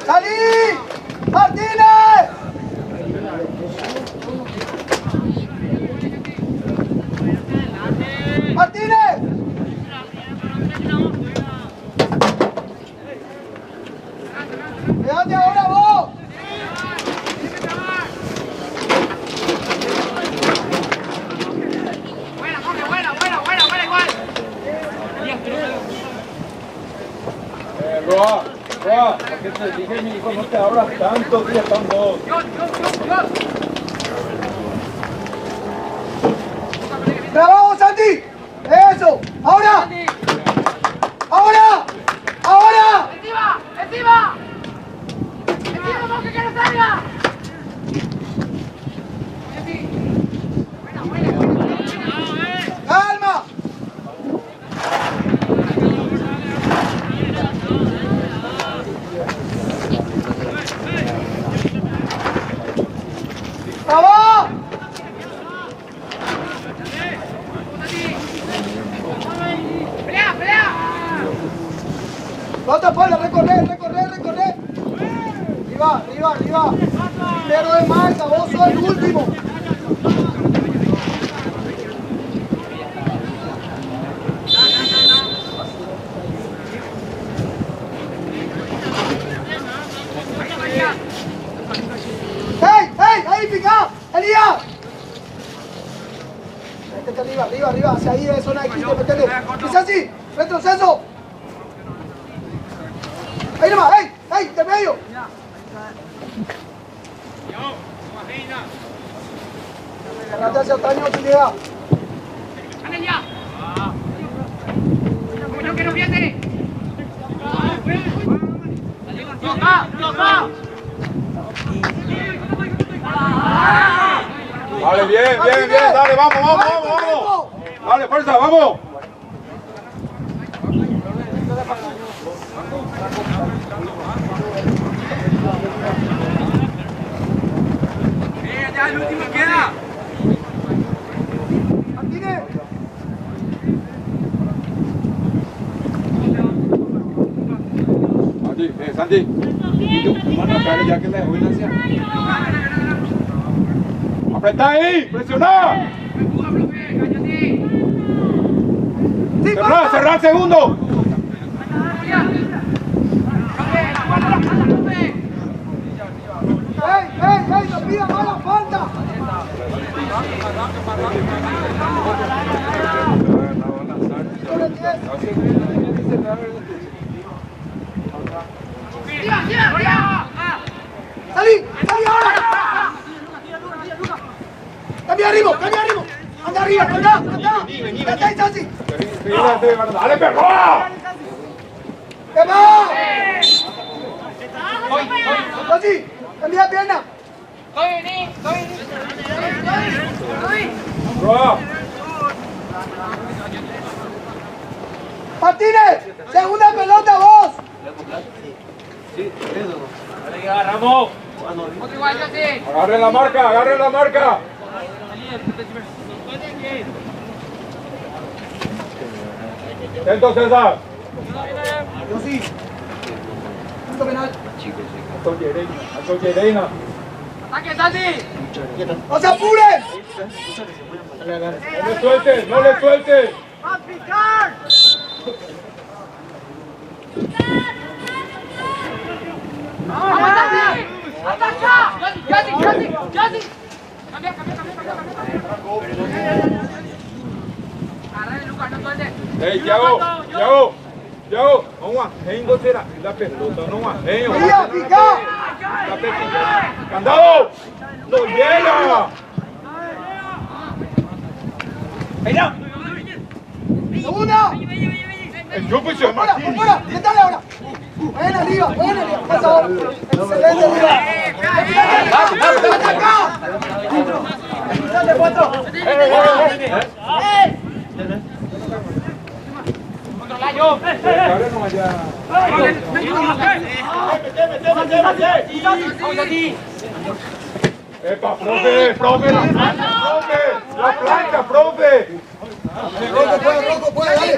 A: ¡Salí! ¡Martínez! ¡Martínez! ¡Quédate ahora vos!
E: Buena, igual.
B: Roa, Roa, que te dije, mi hijo, no te abras tanto, que ya están dos.
A: ¡Trabajo, Santi! ¡Eso! ¡Ahora! ¡Ahora! ¡Ahora!
E: ¡Encima! ¡Encima! ¡Encima, vamos, que no salga!
A: ¡Calma! ¡Vamos!
E: ¡Pelea, pelea!
A: ¡No te puedes! ¡Recorrer, recorrer, recorrer! ¡Arriba, arriba, arriba! Primero de marca, vos sos el último. ¡Hey, hey! ¡Ahí, pica! ¡Elías! Métete arriba, arriba, arriba, hacia ahí de zona de quite, métete. ¡Es así! ¡Retroceso! ¡Ahí nomás! ¡Hey! ¡Hey! ¡De medio! Agarrate hacia el daño, utilidad.
E: ¡Ande ya! ¡No, que no viene! ¡Toca! ¡Toca!
B: Dale, bien, bien, bien, dale, vamos, vamos, vamos, vamos. Dale, fuerza, vamos.
F: Ya el último queda.
A: Martínez.
B: Santi, Santi. Mano, acá ya que le voy a hacer. ¡Apretá ahí! ¡Presiona! ¡Cerrá, cerrá el segundo!
A: ¡Hey, hey, hey! ¡No pida mala falta! ¡Salí! ¡Salí ahora! ¡Cambia arriba! ¡Cambia arriba! ¡Anda arriba! ¡Anda! ¡Anda! ¡Anda ahí, Sansi!
B: ¡Dale, perro!
A: ¡Que va! ¡Sansi! ¡Cambia pierna!
B: ¡Roa!
A: ¡Martínez! ¡Segunda pelota, vos!
E: Otro igual, yo sí.
B: ¡Agarren la marca! ¡Agarren la marca! Atento, César.
A: Yo sí. Punto penal.
B: Alto Llerena.
E: ¡Ataque, Santi!
A: ¡No se apuren!
B: No le suelte, no le suelte.
A: ¡A picar!
E: ¡Vamos, Santi! ¡Ataca! ¡Yossi, Yossi, Yossi! ¡Cambia, cambia, cambia, cambia! ¡Agarrale, Lucas, no suelte!
B: ¡Ey, Thiago! ¡Thiago! ¡Thiago! ¡Vamos a Hengo, será! La pelota, no a Hengo.
A: ¡Mira, pica!
B: ¡Candado! ¡No llega!
A: ¡Segunda!
B: El chupo y se
A: ¡Por fuera, por
B: Martín.
A: fuera! ¡Métale ahora! ¡Vayan arriba, vayan arriba! ¡Pasa ahora! ¡Excelente, arriba! ¡Ataca! ¡Dale, cuatro!
B: ¡Epa, profe! ¡Profe! ¡La plancha, profe! ¡La plancha, profe!
A: Rocco, puede, dale.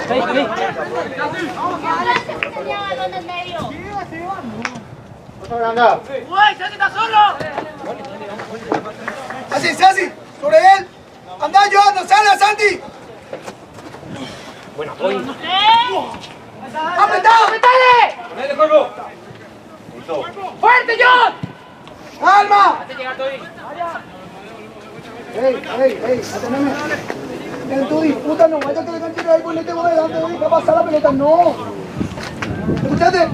H: Ahora se tenía balón en medio.
E: ¡Uy, Santi está solo!
A: Así, Santi, sobre él. Anda, Joan, no sale, Santi. ¡Apretado!
E: ¡Apretale! ¡Fuerte, John!
A: ¡Calma!
E: Hace llegar todo ahí.
A: ¡Ey, ateneme! En tu disputa no vaya que le continúe ahí, ponete vos delante, ¿qué pasa la pelota? No. ¿Escuchaste?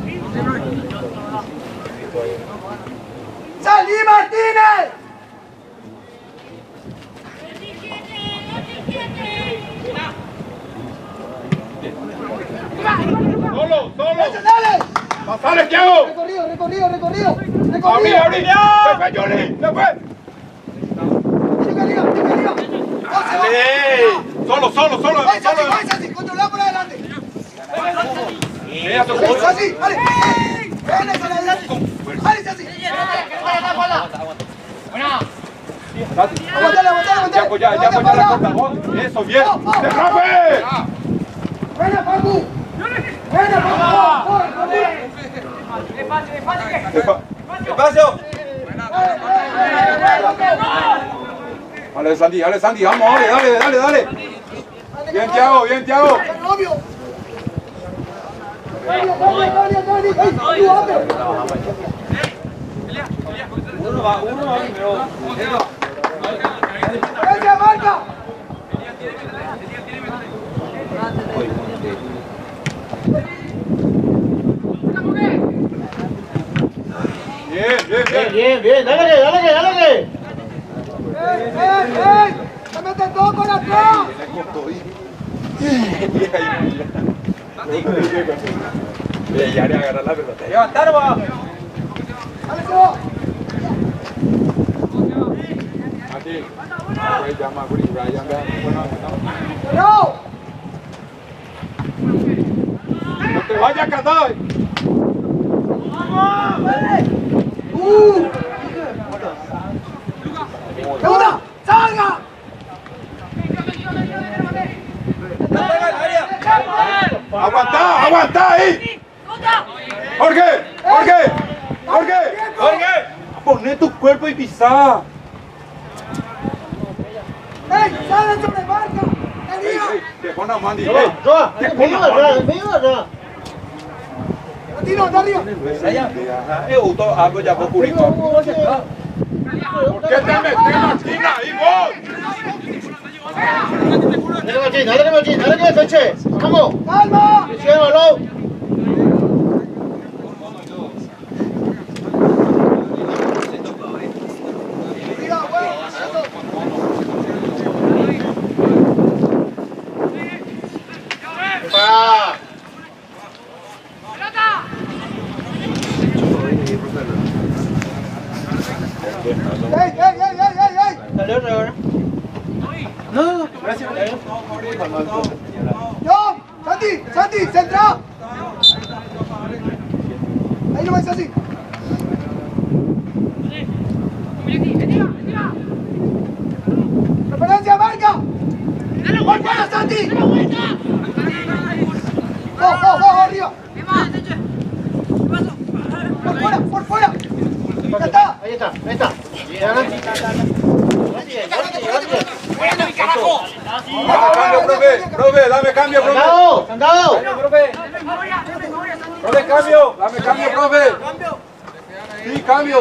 A: ¡Salí, Martínez!
F: Solo, solo.
A: ¡Dale!
F: Pasale, Thiago.
A: Recorrido.
F: Abrí. Se fue, Juli. Se fue.
A: Chica arriba.
F: Solo.
A: ¡Ay, Santi! ¡Controla por adelante!
F: Ella se
A: ¡Ay,
F: fue.
A: Santi! ¡Vale! ¡Ven, adelante! ¡Vale, Santi! ¡Aguantale!
F: Ya apoya la corta. Eso, bien. ¡Se rompe!
A: ¡Buena, Paco!
C: Espacio.
B: Dale, Sandy, vamos, dale. Bien, Thiago.
A: ¡Novio!
C: Uno va primero.
A: ¡Esa marca!
D: Bien, dale.
A: ¡Ey! ¡Se mete todo con atrás!
B: Ya le agarra la pelota.
C: Levantar, va.
A: ¡Dale, se va!
B: Aquí. Llama a Brian.
A: ¡No!
B: No te vayas, Catay.
A: ¡Segunda! ¡Salga!
B: Aguanta ahí. Jorge. Poné tu cuerpo y pisá.
A: ¡Ey! ¡Sale sobre marca!
B: Te pon a Mandy.
A: ¡Latino, está arriba!
C: Algo ya fue público.
B: ¿Por qué te metes en la esquina ahí vos?
D: Dale, Feche. Vamos.
A: ¡Calma!
D: Llévalo.
A: ¡Mira, huevo! ¡Ey!
D: Dale otra hora. No, gracias.
A: ¡Yo! ¡Santi! ¡Centra! Ahí lo ves así. ¡Referencia, marca! ¡Por fuera, Santi! ¡Oh, arriba! ¡Por fuera! ¡Ya está!
D: Ahí está.
B: Dame cambio, profe.
D: Candado.
B: Profe, cambio. Dame cambio, profe. Sí, cambio.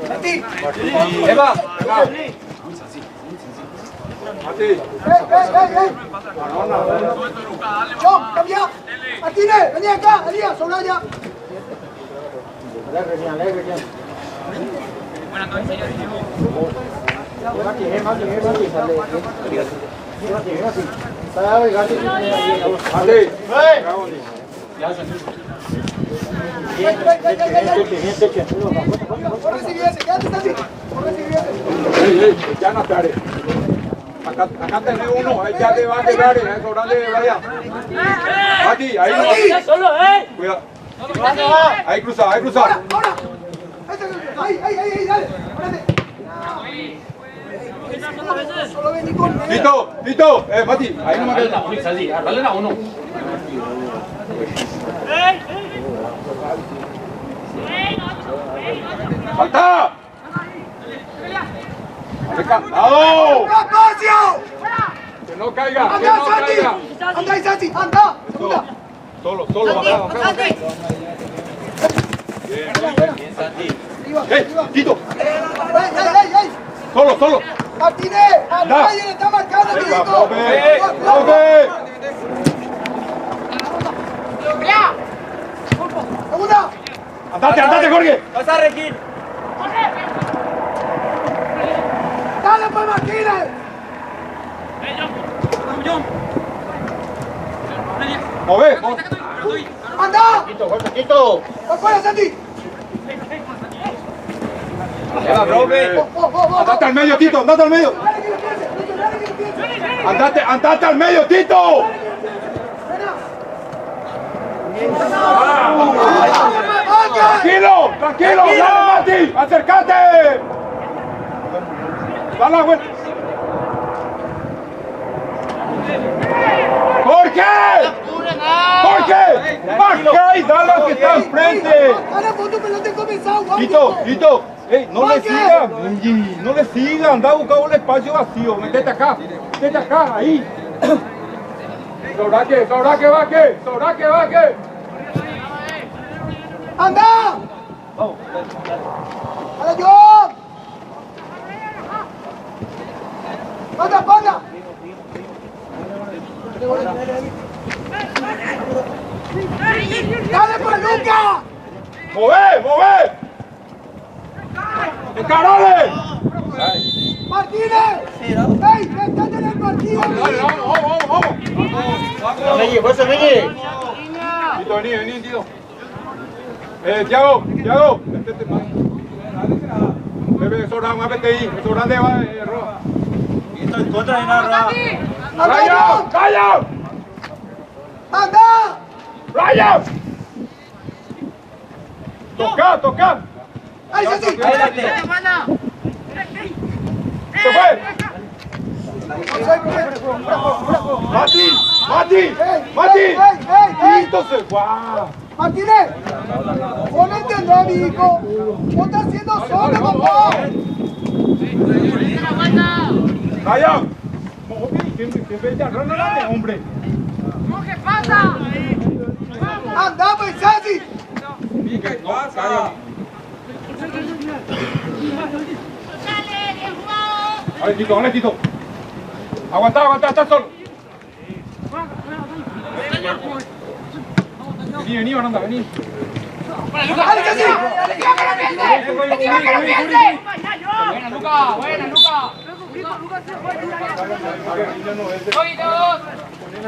A: Santi.
C: Eva.
B: Mati.
A: ¡Ey! ¡Yo! ¡Cambia! ¡Martínez! ¡Vení acá! ¡Elías! ¡Sobre allá! Corre si viese, quédate Santi. Corre si viese.
B: Ya no estaré. Acá tenés uno, ahí ya te va a quedar, sobrante de Brian. Mati, ahí no.
E: Solo,
B: Cuidado. Ahí cruza.
A: Ahora. Ahí, dale. Espérate. Solo vení con él.
B: Listo. Mati, ahí no me queda.
C: Dale a uno.
B: ¡Falta! ¡Dale candado!
A: ¡Espacio!
B: ¡Que no caiga!
A: ¡Anda, Santi! ¡Anda! ¡Segunda!
B: Solo, baja.
C: Bien, Santi.
A: Arriba.
B: Tito!
A: ¡Ey!
B: Solo!
A: ¡Martínez! ¡A nadie le está marcando,
B: Ahí va,
A: amiguito!
B: profe. Andate, Jorge.
C: Pasa, Regín.
A: Dale pues Martínez.
B: Move.
A: Anda.
D: Quito.
A: Afuera, Santi.
C: Eva, profe.
B: Andate al medio, Tito, andate al medio. Andate al medio, Tito. Tranquilo, dale, Mati, acércate. Dale la vuelta. Jorge, baja y dale al que está al frente.
A: Dale por tu pelota y comenzó, guau.
B: Tito, no le sigan, anda a buscar un espacio vacío, metete acá, ahí. Sobra que baje.
A: ¡Anda! ¡Dale, John! ¡Panda! ¡Dale, pues, Luca!
B: ¡Move! ¡Encarale!
A: ¡Martínez! ¡Ey, métete en el partido!
B: Vamos.
D: Meñi, fuerza, Meñi.
B: Tito, vení, Tito. Tiago, métete más. Sobra, muévete ahí. Sobra de Roja.
D: Esto en contra de nada.
B: ¡Ryan!
A: ¡Anda!
B: ¡Ryan! ¡Toca!
A: ¡Ahí, sí!
B: ¡Se fue! ¡Mati! ¡Tito se fue!
A: Martínez, vos no entendés, mi hijo. Vos estás haciendo solo, papá.
B: ¡Ryan! ¡Que vete a ronda, hombre!
E: ¿Qué pasa?
A: ¡Anda, pues, Sassi!
C: ¿Qué pasa?
H: Dale, bien jugado.
B: Dale, Tito. Aguanta, está solo. Vení, Aranda, vení.
A: ¡Dale, Sassi!
E: Buena, Luca.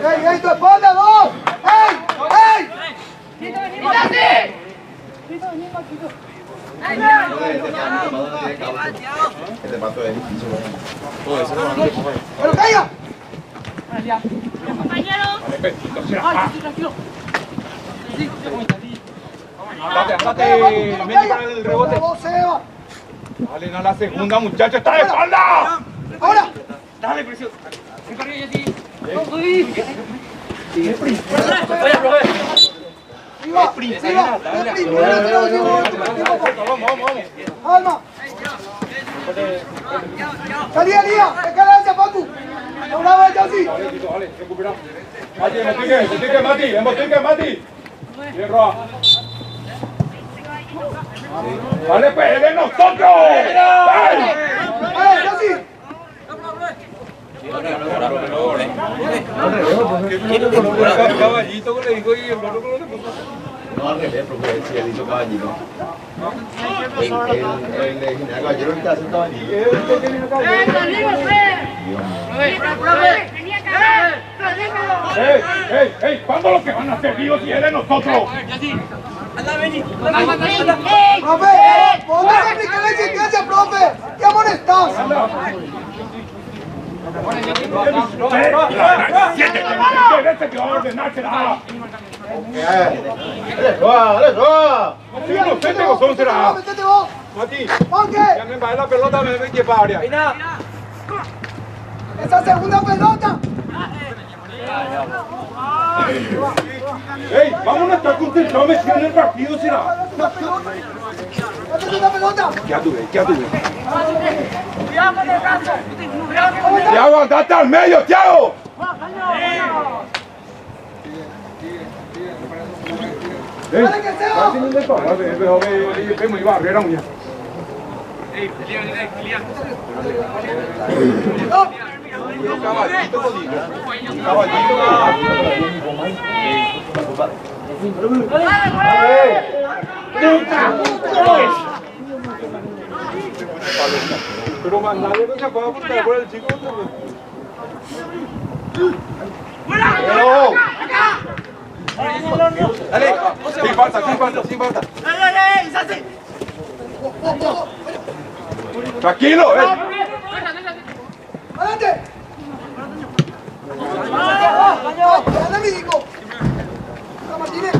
A: ¡Ey, tu espalda, dos! ¡Ey! ¡Pero caiga!
H: Compañero.
B: Andate, vení para el rebote.
A: ¡Vos, Seba!
B: Dale, a la segunda, muchacho, está de espalda.
A: ¡Ahora!
C: Dale, precioso.
A: ¡Viva! ¡Alma! ¡Salí, Elías! ¡Déjale ese, Pacu! ¡Una vez, así!
B: Dale, recupera. Embotique, Mati. Bien, Roa. Dale, pues, de nosotros.
A: ¡Ay, así!
B: Caballito que le dijo y el barro que le puso.
D: No, al revés, porque si él hizo caballito. El general caballero ahorita hace un caballito.
B: ¡Ey! ¿Cuándo lo que van a hacer vivos si es de nosotros?
A: ¡Profe! ¿Dónde se aplica la existencia, profe? ¿Qué amonestás?
B: ¡Siéntete que va a ordenarse nada!
D: ¡Dale, Roa!
B: ¡Inocente vos será!
A: ¡Métete vos!
B: Mati,
A: ¡Ok!
B: ya me va la pelota, me voy a área.
A: ¡Esa segunda pelota!
B: ¡Ey! ¡Vamos a estar concentrados metiendo en el partido, será!
A: ¡Una pelota! ¡Métete una pelota!
B: ¿Qué tuve? ¡Tiago, andate al medio, Tiago! ¡Ey!
A: ¡Dale que sea!
B: ¡Casi no le pagas! ¡Vemos y barrera, uña! Caballito, caballito. Pero más nadie no se puede buscar por el chico. Dale, sin falta, sin falta, sin falta. Tranquilo,
A: ¡Adelante! ¡Dale, mi hijo! Martínez,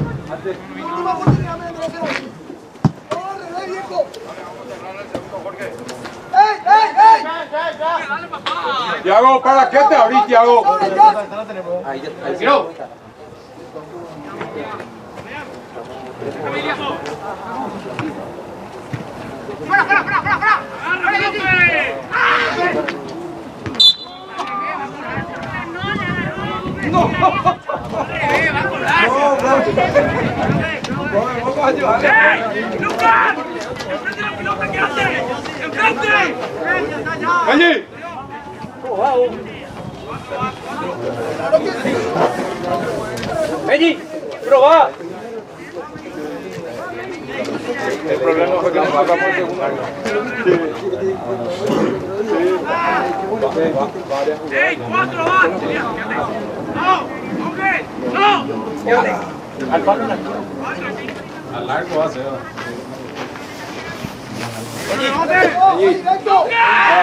A: última oportunidad, me lo hacer así. ¡Vamos al revés, viejo! ¡Ey, ey, ey!
B: Tiago, ¿para qué te abrí, Tiago?
C: Ahí tiró.
E: ¡Fuera, fuera, fuera, fuera! ¡Fuera! ¡No! ¡Va a colar!
B: Vamos a ayudarle.
E: ¡Lucas! ¡Enfrente la pelota, qué hace! ¡Enfrente!
B: ¡Allí!
C: Benji, proba.
B: El problema fue que nos bajamos el segundo.
E: ¡Ey, 4 va! ¡No! ¡Ok! ¡No!
C: Al palo la
B: Al largo va a ser.
A: ¡Directo!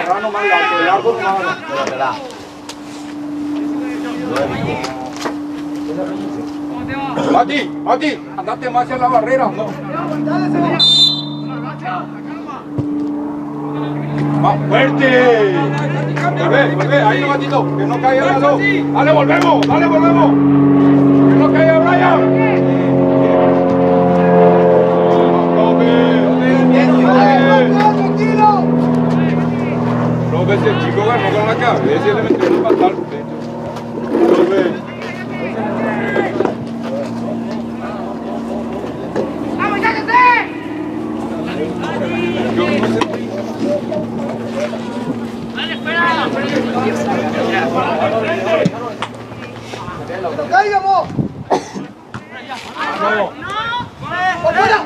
B: Rano más largo, largo más largo. Mati, Mati, andate más hacia la barrera, ¿no? ¡Más fuerte! Vuelve, ahí no, Matito, que no caiga la dos. Dale, volvemos, dale, volvemos. Que no caiga Brian.
A: ¡Tranquilo!
B: No ves el chico ganó con la cabeza y le metió un patal al pecho. No ves.
E: ¡Vamos, sáquense! ¡Dale, espera!
A: ¡No caigamos! ¡Por fuera!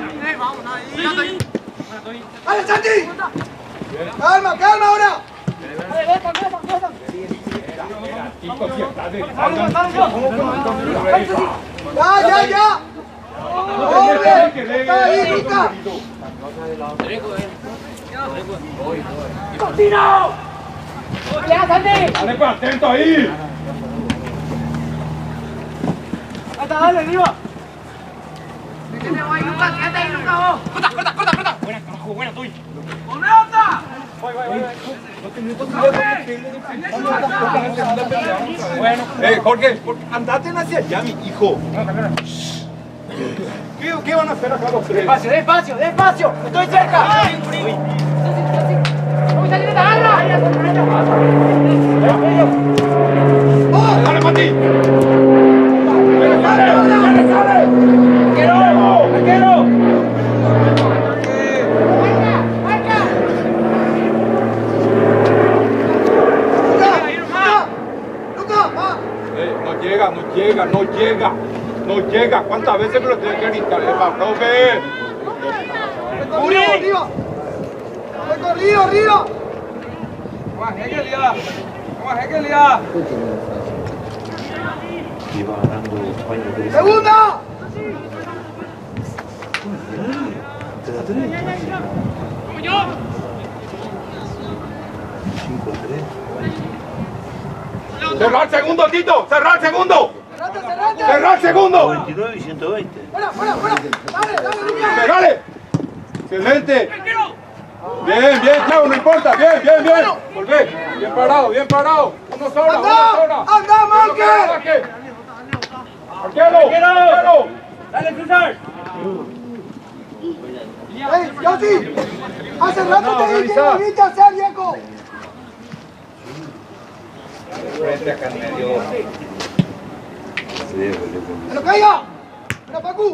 A: ¡Dale, Santi! ¡Calma, calma ahora! ¡Ya! ¡Hombre! ¡Está ahí, Luca!
E: ¡Contino! ¡Ya, Santi!
B: ¡Dale, pues, atento ahí!
E: ¡Dale, arriba! ¡Quédate ahí, Luca, vos! ¡Corta! ¡Buena, carajo, buena, tuya! ¡Poneta!
B: Jorge, andate hacia allá, mi hijo. ¿Qué van a hacer acá los tres?
E: ¡Despacio! ¡Estoy cerca! ¡Vamos a salir de esta garra!
B: ¡Dale, Mati!
E: ¡Sale! ¡Arquero!
B: No llega. ¿Cuántas veces me lo tiene que gritar? profe!
A: ¡Arriba! ¡Arriba!
C: Vamos, Hegelia.
A: ¡Segunda!
B: ¡Cerrar el segundo, Tito! ¡Cerrar el segundo!
A: ¡Cerrate!
B: ¡Cerrar el segundo!
D: 99 y 120.
A: ¡Fuera! ¡Dale, Lucas!
B: ¡Pegale! ¡Excelente! Bien, Chavo, no importa. Bien. Volvé. Bien parado. Uno sobra.
A: ¡Anda, Marque!
B: ¡Arquero!
C: Dale, César.
A: ¡Ey, Yossi! ¡Hace rato te dije que volviste a hacer, viejo! ¡Que no caiga! ¡Mira, Pacu!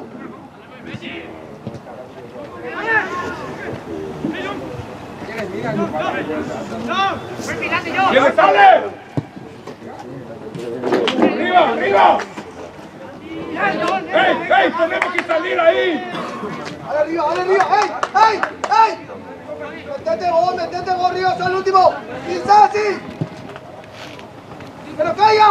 B: ¡Bien, sale! ¡Arriba! ¡Ey! ¡Tenemos que salir ahí!
A: ¡Dale, Dale arriba, ¡ey! ¡Ey! ¡Ey! Metete vos, Río, soy el último. ¡Quizás sí! ¡Pero calla!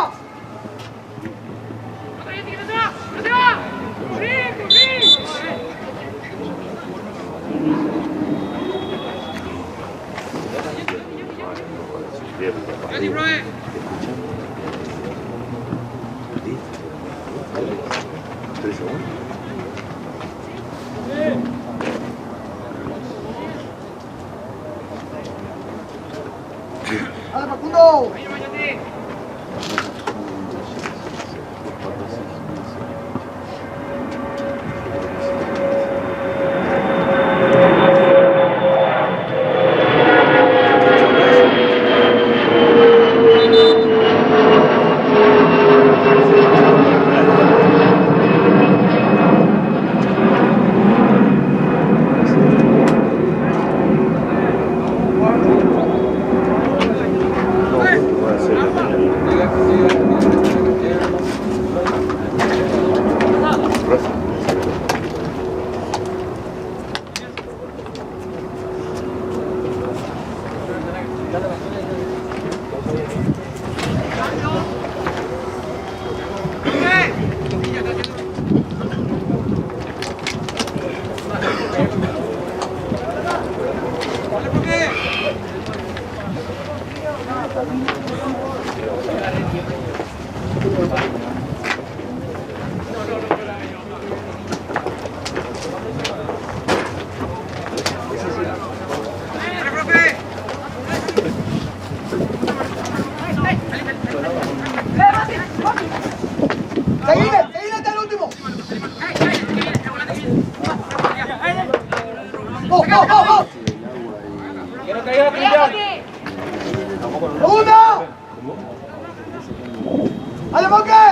A: ¡Dale, Facundo! Seguile hasta el último. ¡Vos!
C: Que no caiga Cristian.
A: ¡Segunda! ¡Ale, Moque!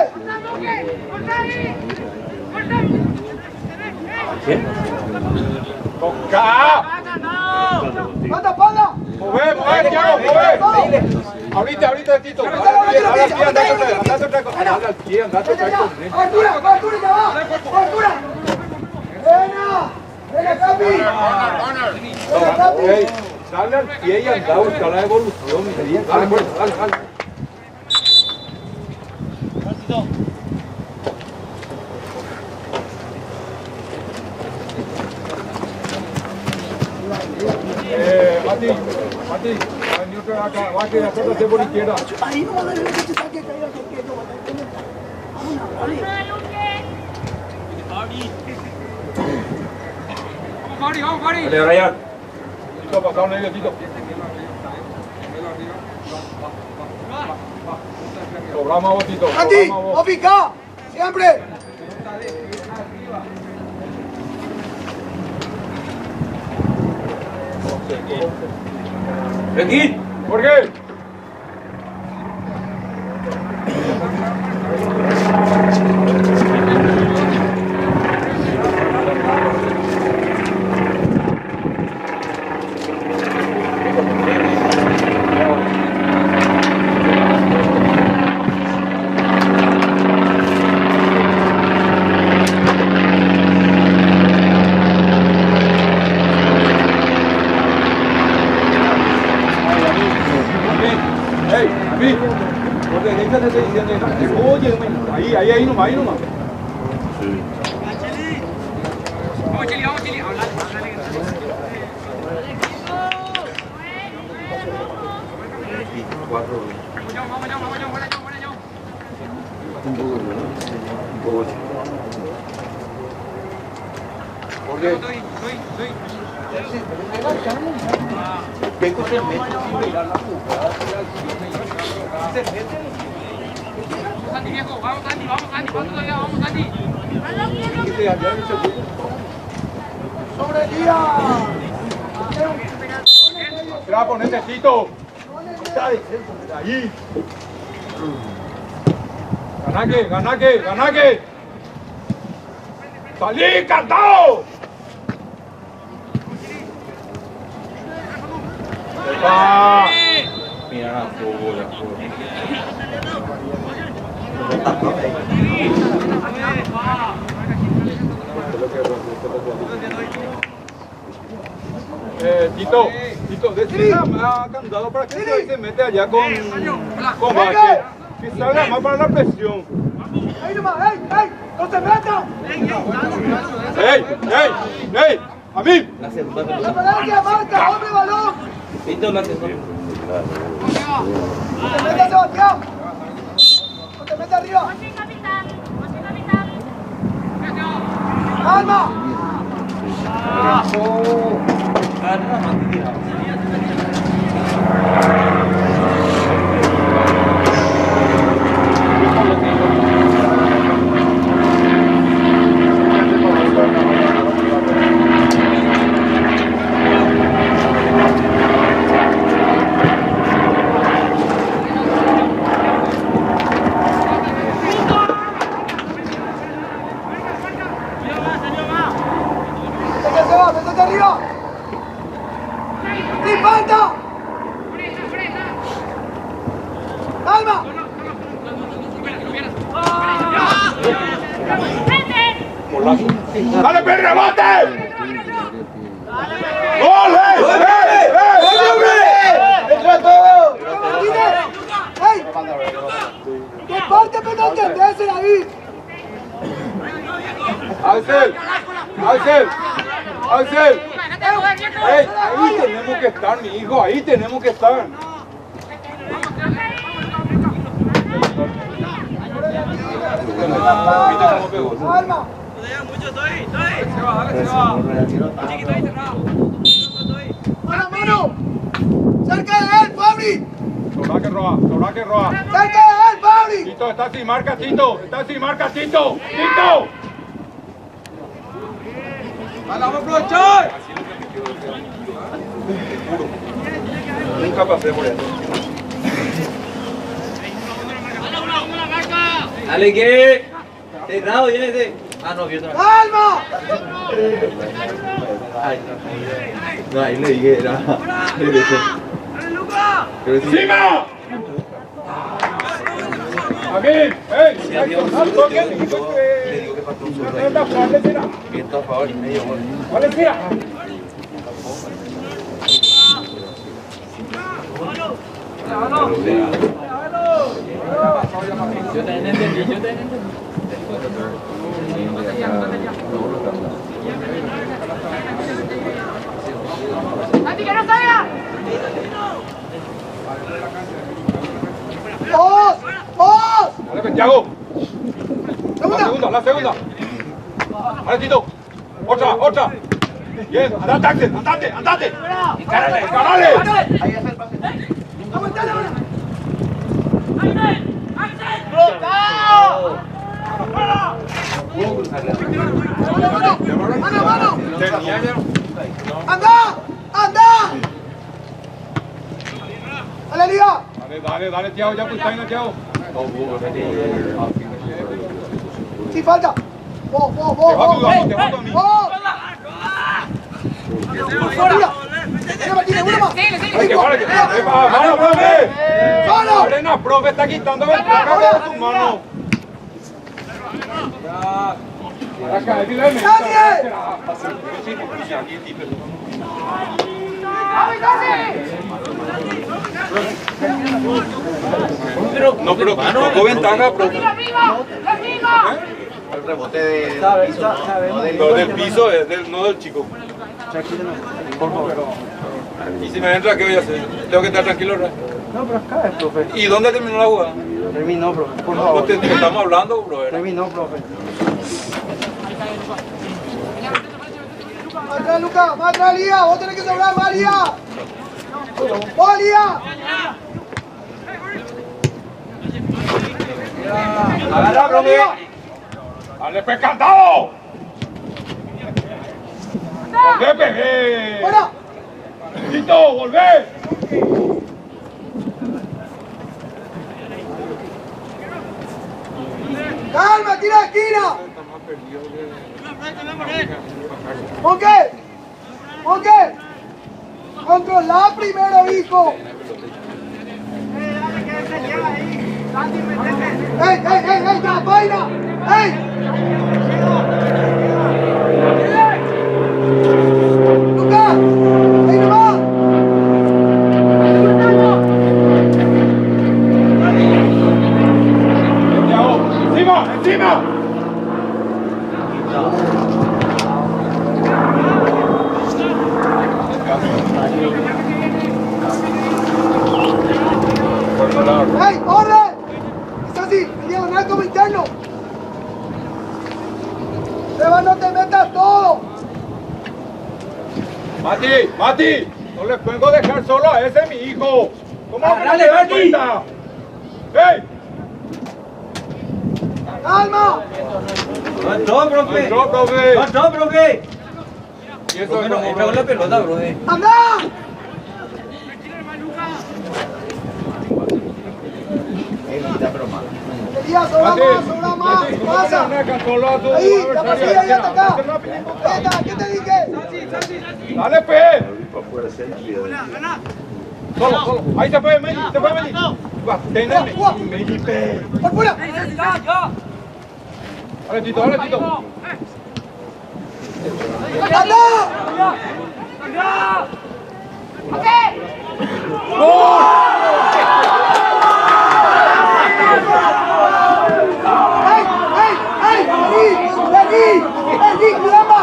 B: ¡Toca!
A: ¡Panda!
B: ¡Mueve, Thiago, mueve! Ahorita, Tito. Andate otra cosa. Anda al pie, andate otra cosa.
A: ¡Altura, ya va! ¡Altura! ¡Venga, Capi!
B: Ey, sale al pie y anda a buscar la evolución. Dale, pues, dale. Mati, vení otra vez acá, va a quedar atrás por izquierda.
A: Ahí no va a dar el que te saque, caiga, que no va a tener.
C: Vamos, Mari.
B: Dale, Brian. Tito, pasado medio, Tito. Sobramos a vos, Tito.
A: Mati, opica, siempre.
B: Aquí, Jorge. Oye, ahí nomás.
C: Vamos, Chili.
A: Sobre el día.
B: Atrás, ponete, Tito. Ahí. Ganaque. ¡Salí, cantado! ¡Va! Mira la fútbol, Tito, decía a Candado para que se mete allá con Bache. Que salga más para la presión.
A: ¡Ey, nomás! ¡Ey! ¡Ey! ¡No se metan!
B: ¡Ey! ¡A mí!
A: ¡Referencia, marca! ¡Hombre, balón!
G: Tito, la que son.
A: ¡No te metas, Sebastián! ¡No te metas arriba!
H: José capitán, José capitán.
A: ¡Calma! ¡Métete arriba! ¡Sin falta! ¡Calma!
B: ¡Dale, perro, rebote! ¡Gol!
A: ¡Entra todo! ¡Ey! ¡Que parte pero entendés ahí!
B: ¡Axel! ¡Ey! Ahí tenemos que estar, mi hijo, ahí tenemos que estar.
A: ¡Calma! ¡Mano! ¡Cerca de él, Fabri!
B: Sobra que roa.
A: ¡Cerca de él, Fabri!
B: Tito, está sin marca, Tito. ¡Tito! ¡Vamos a aprovechar! Nunca pasé por eso.
G: Dale, que. Cerrado, ya ese. No, vio otra vez.
A: ¡Calma!
G: No, ahí le dije, era.
B: ¡Encima! ¡Amén! ¡Ey!
G: Le digo que faltó un solo. Viento a favor y medio gol.
B: ¡Valencia!
G: Yo también entendí.
E: ¡Andy, que no salga!
A: ¡Vos! ¡Vos!
B: ¡Dale, Thiago!
A: ¡Segunda!
B: La segunda. ¡Vale, Tito! ¡Otra! Bien, andate. ¡Encárale!
A: ¡Aguantale ahora! ¡Mano! ¡Anda! ¡Dale, Liga!
B: Dale, Thiago, ya pues, Thiago.
A: ¡Sí, falta! ¡Vos!
B: Te va a mí.
A: ¡Vos! ¡Mira! ¡Mira, Martínez, uno más!
B: ¡Mano, profe!
A: ¡Solo!
B: Arena, profe, está quitando ventaja de su mano.
A: ¡Nadie!
B: No, pero tocó ventaja, profe.
E: ¡Arriba!
G: El rebote de piso,
B: No, del piso, no del chico. Y si me entra, ¿qué voy a hacer? Tengo que estar tranquilo, ¿verdad?
G: No, pero acá es, profe.
B: ¿Y dónde terminó la jugada?
G: Terminó, profe. Por
B: No,
G: favor.
B: te estamos hablando, bro.
G: Terminó, profe.
A: ¡Más atrás, Lucas! ¡Más atrás, Lía! ¡Vos tenés que sobrar más, Lía! ¡Vos, Lía!
B: Agarra, profe. ¡Dale, pescatado! ¡Volvé, pegué!
A: ¡Fuera!
B: ¡Tito, volvé!
A: ¡Calma, tira de esquina! ¿Por qué? Controla primero, hijo. ¡Ey, la vaina! ¡Ey! ¡Lucas! ¡Ey, nomás! ¡Ey, orden! Es así, el diagonal como interno. Seba, no te metas todo.
B: Mati, no le puedo dejar solo a ese mi hijo. ¿Cómo
C: ¡Dale, Mati!
B: ¡Ey!
A: ¡Calma!
C: No entró, profe.
B: Entró, profe.
C: No entró, profe.
B: Y eso
C: Profe, no
B: es
C: entra con la pelota, profe.
A: ¡Anda! Elías, sobra más, pasa. Ahí, la pasilla, ahí hasta acá. Ahí está, ¿qué te dije?
B: Dale, pe. Solo. Ahí se fue, Meli. Teneme. Meli, pe.
A: ¡Por fuera!
B: Dale, Tito.
A: ¡Anda! ¡Ey! ¡Vení! ¡Cuidado!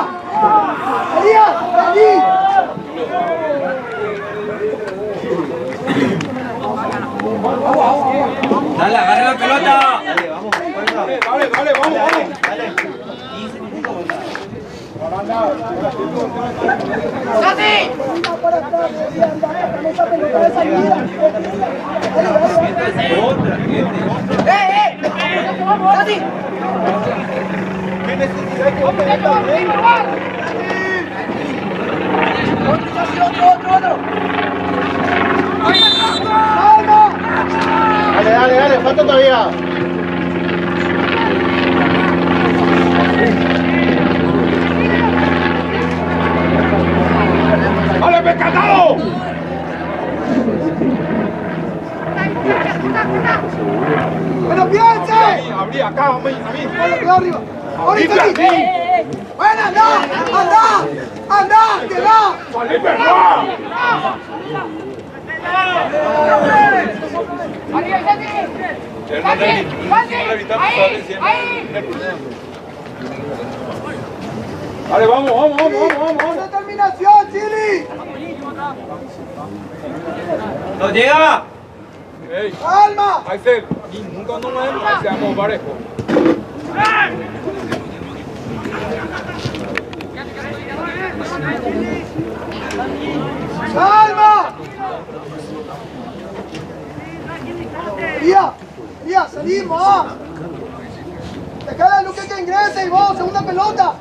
A: ¡Elías! ¡Vení!
C: Dale, agarre la pelota.
B: Dale, vamos.
A: Para atrás, Elías, anda, esa pelota de salida. ¡Sati!
D: Dale, falta todavía.
B: ¡Dale, pescatado!
A: ¡Pero piense!
B: Abrí acá, a mí.
A: ¡Cuidado arriba! ¡Ahorita aquí! ¡Bueno, anda! ¡Que va!
B: ¡Salí, perdón! Dale, vamos.
A: ¡Determinación, Chili!
C: ¡No llega!
B: ¡Ey!
A: ¡Calma!
B: Ahí se... Y nunca no me seamos parejos.
A: ¡Calma! Elías, salimos. Dejala a Luque que ingrese y vos, segunda pelota.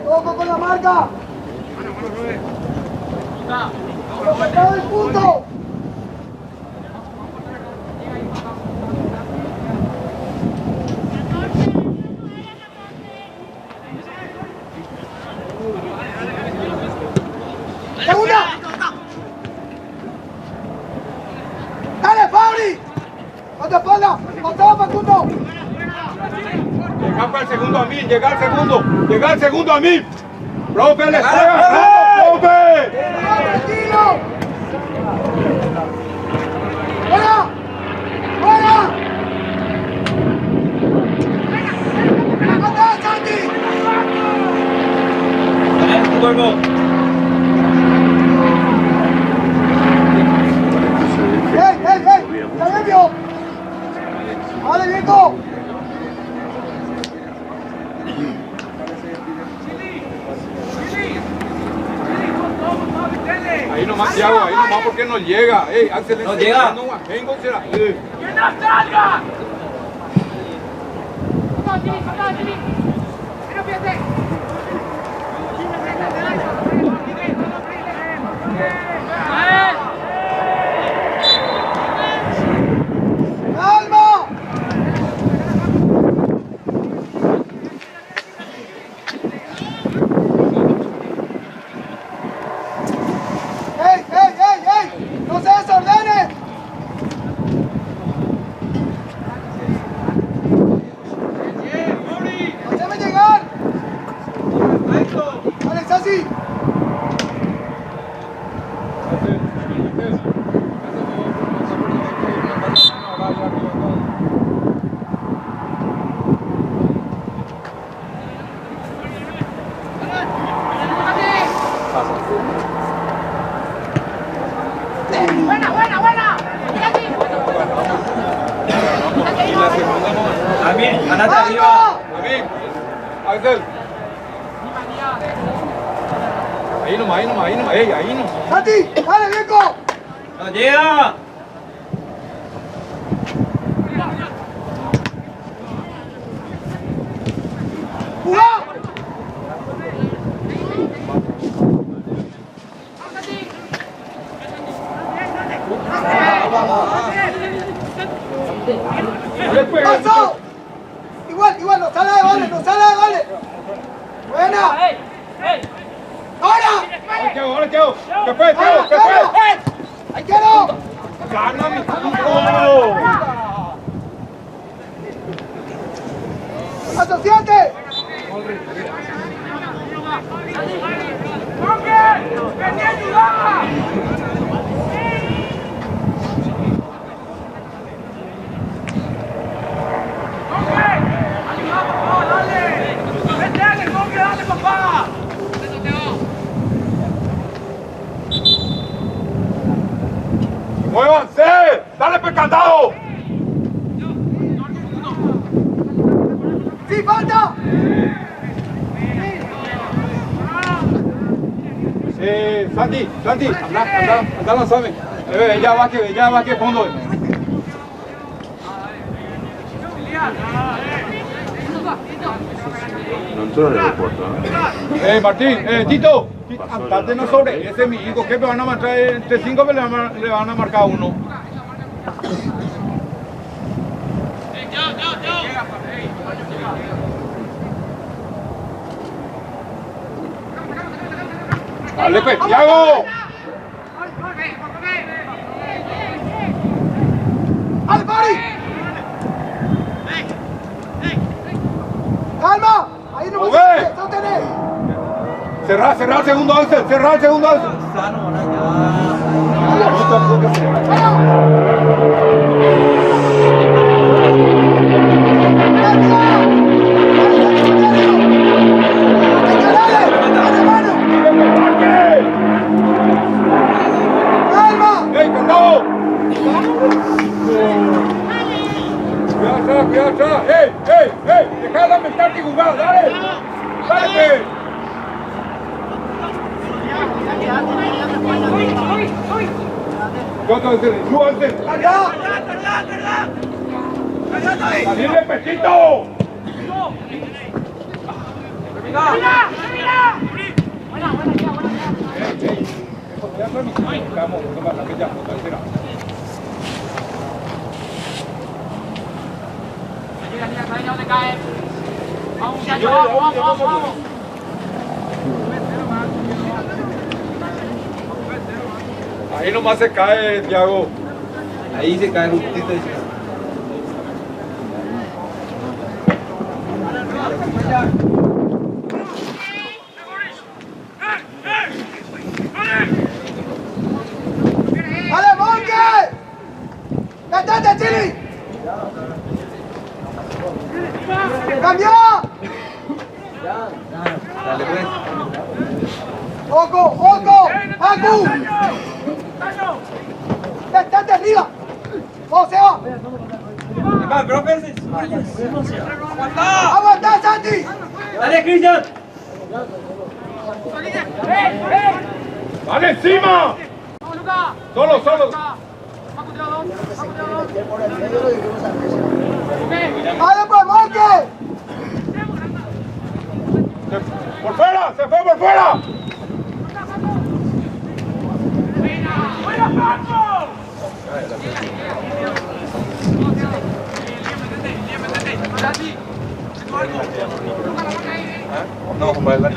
A: Ojo con la marca. Apretado el punto. Segunda. Dale, Fabri. A tu espalda. Pasaba, Facundo.
B: Llega el segundo a mí. Profe, le está ganando, profe.
A: ¡Tranquilo! ¡Fuera! ¡Anda, Santi!
C: Dale, tu cuerpo.
A: ¡Ey! ¡Ya me vio! ¡Vale, viejo!
B: Ahí nomás, Thiago, porque no llega. Ey, Axel,
C: no llega.
B: Vengo, será.
E: ¡Que no salga! ¡Vamos, Chili! ¡Pero fíjate!
A: ¡Calma! ¡Ey! ¡No se desordenen! ¡Déjame llegar! ¡Alex, así!
B: David. Axel. Ahí nomás, ahí nomás, ahí nomás. Ey, ahí nomás.
A: Santi, dale, viejo.
C: ¡No llega!
A: ¡Jugá! ¡Pasó! Igual, no sale de vale, no sale de vale. Buena. ¡Ahora!
B: Ahora, Teo. ¿Qué fue, Teo?
A: ¡Gana,
B: ¿Qué fue?
A: gana! ¡Ahí quedó!
B: ¡Gana, mi hijo!
A: ¡Asociate!
B: ¡Muévanse! ¡Dale pecandado!
A: ¡Sí, falta!
B: Santi, anda, lanzame. Ya va que fondo.
G: No entró en el aeropuerto, ¿eh?
B: Martín, Tito, andate no sobre, ese es mi hijo, que me van a marcar, entre 5 le van a marcar uno. Dale, pues, Thiago.
A: ¡Al Mari! ¡Calma! Ahí no
B: ¡Oye!
A: no tenés.
B: Cerrar el segundo Axel,
C: Sano,
B: ¡Ey, candado! Cuidado atrás, ¡Ey! ¡Deja de meterte y jugar, dale! ¡Dale! ¡Salirle pechito!
E: Vamos.
B: Ahí nomás se cae, Thiago.
C: Ahí se cae un poquito.
A: ¡Dale, Monque! ¡Cállate, Chili! ¡Cambia!
C: Dale, pues.
A: ¡Oco! ¡Acu! ¡Estate arriba! ¡Oh, se va!
C: Acá, profe.
A: ¡Aguantá, Santi!
C: Dale, Cristian.
B: ¡Dale encima! Solo.
A: ¡Dale, pues, Monque!
B: Se fue por fuera.
G: No, compadre,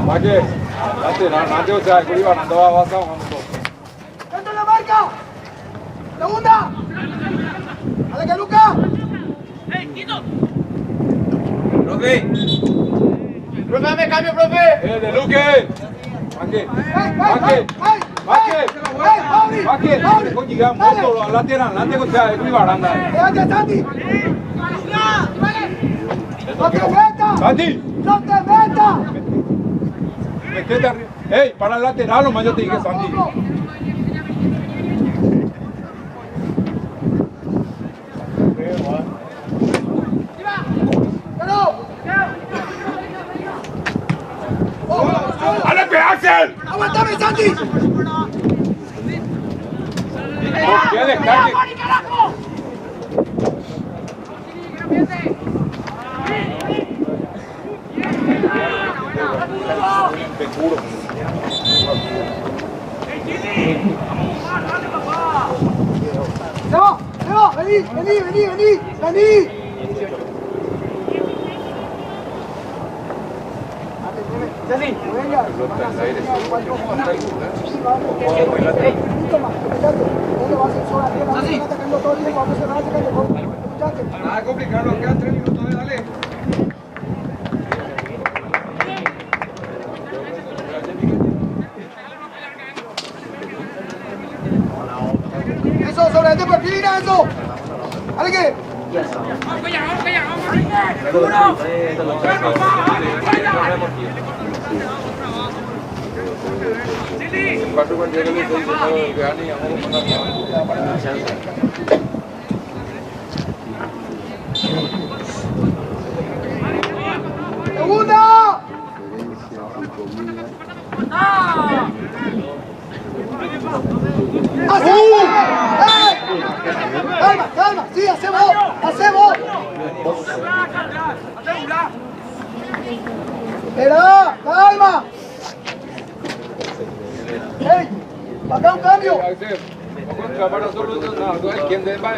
B: Maque, nanti usia kuliva nandoa wasa wanto.
A: ¡Dentro de la marca! ¡Segunda! ¡Dale, que Luca!
C: Profe.
D: Profe, dame cambio, profe.
B: De Luque. Maque.
A: ¡Mauri!
B: Con llega moto lante con sea kuliva randa.
A: ¡Déjate, Santi! ¡No te metas!
B: Santi,
A: ¡No te metas!
B: metete arriba. Ey, para el lateral nomás yo te dije, Santi.
A: aguantame, Santi.
B: ¡Ya descargue!
E: carajo!
B: Te juro.
A: Seba, vení. Ceci, venga.
C: Nada complicado, quedan 3 minutos, dale.
A: Eso, sobre este perfil, mira eso. ¿Alguien? ¡Segunda! Calma, sí, hace vos. Espera, calma. ¡Ey! ¡Acá un cambio!
B: ¿Quién de va?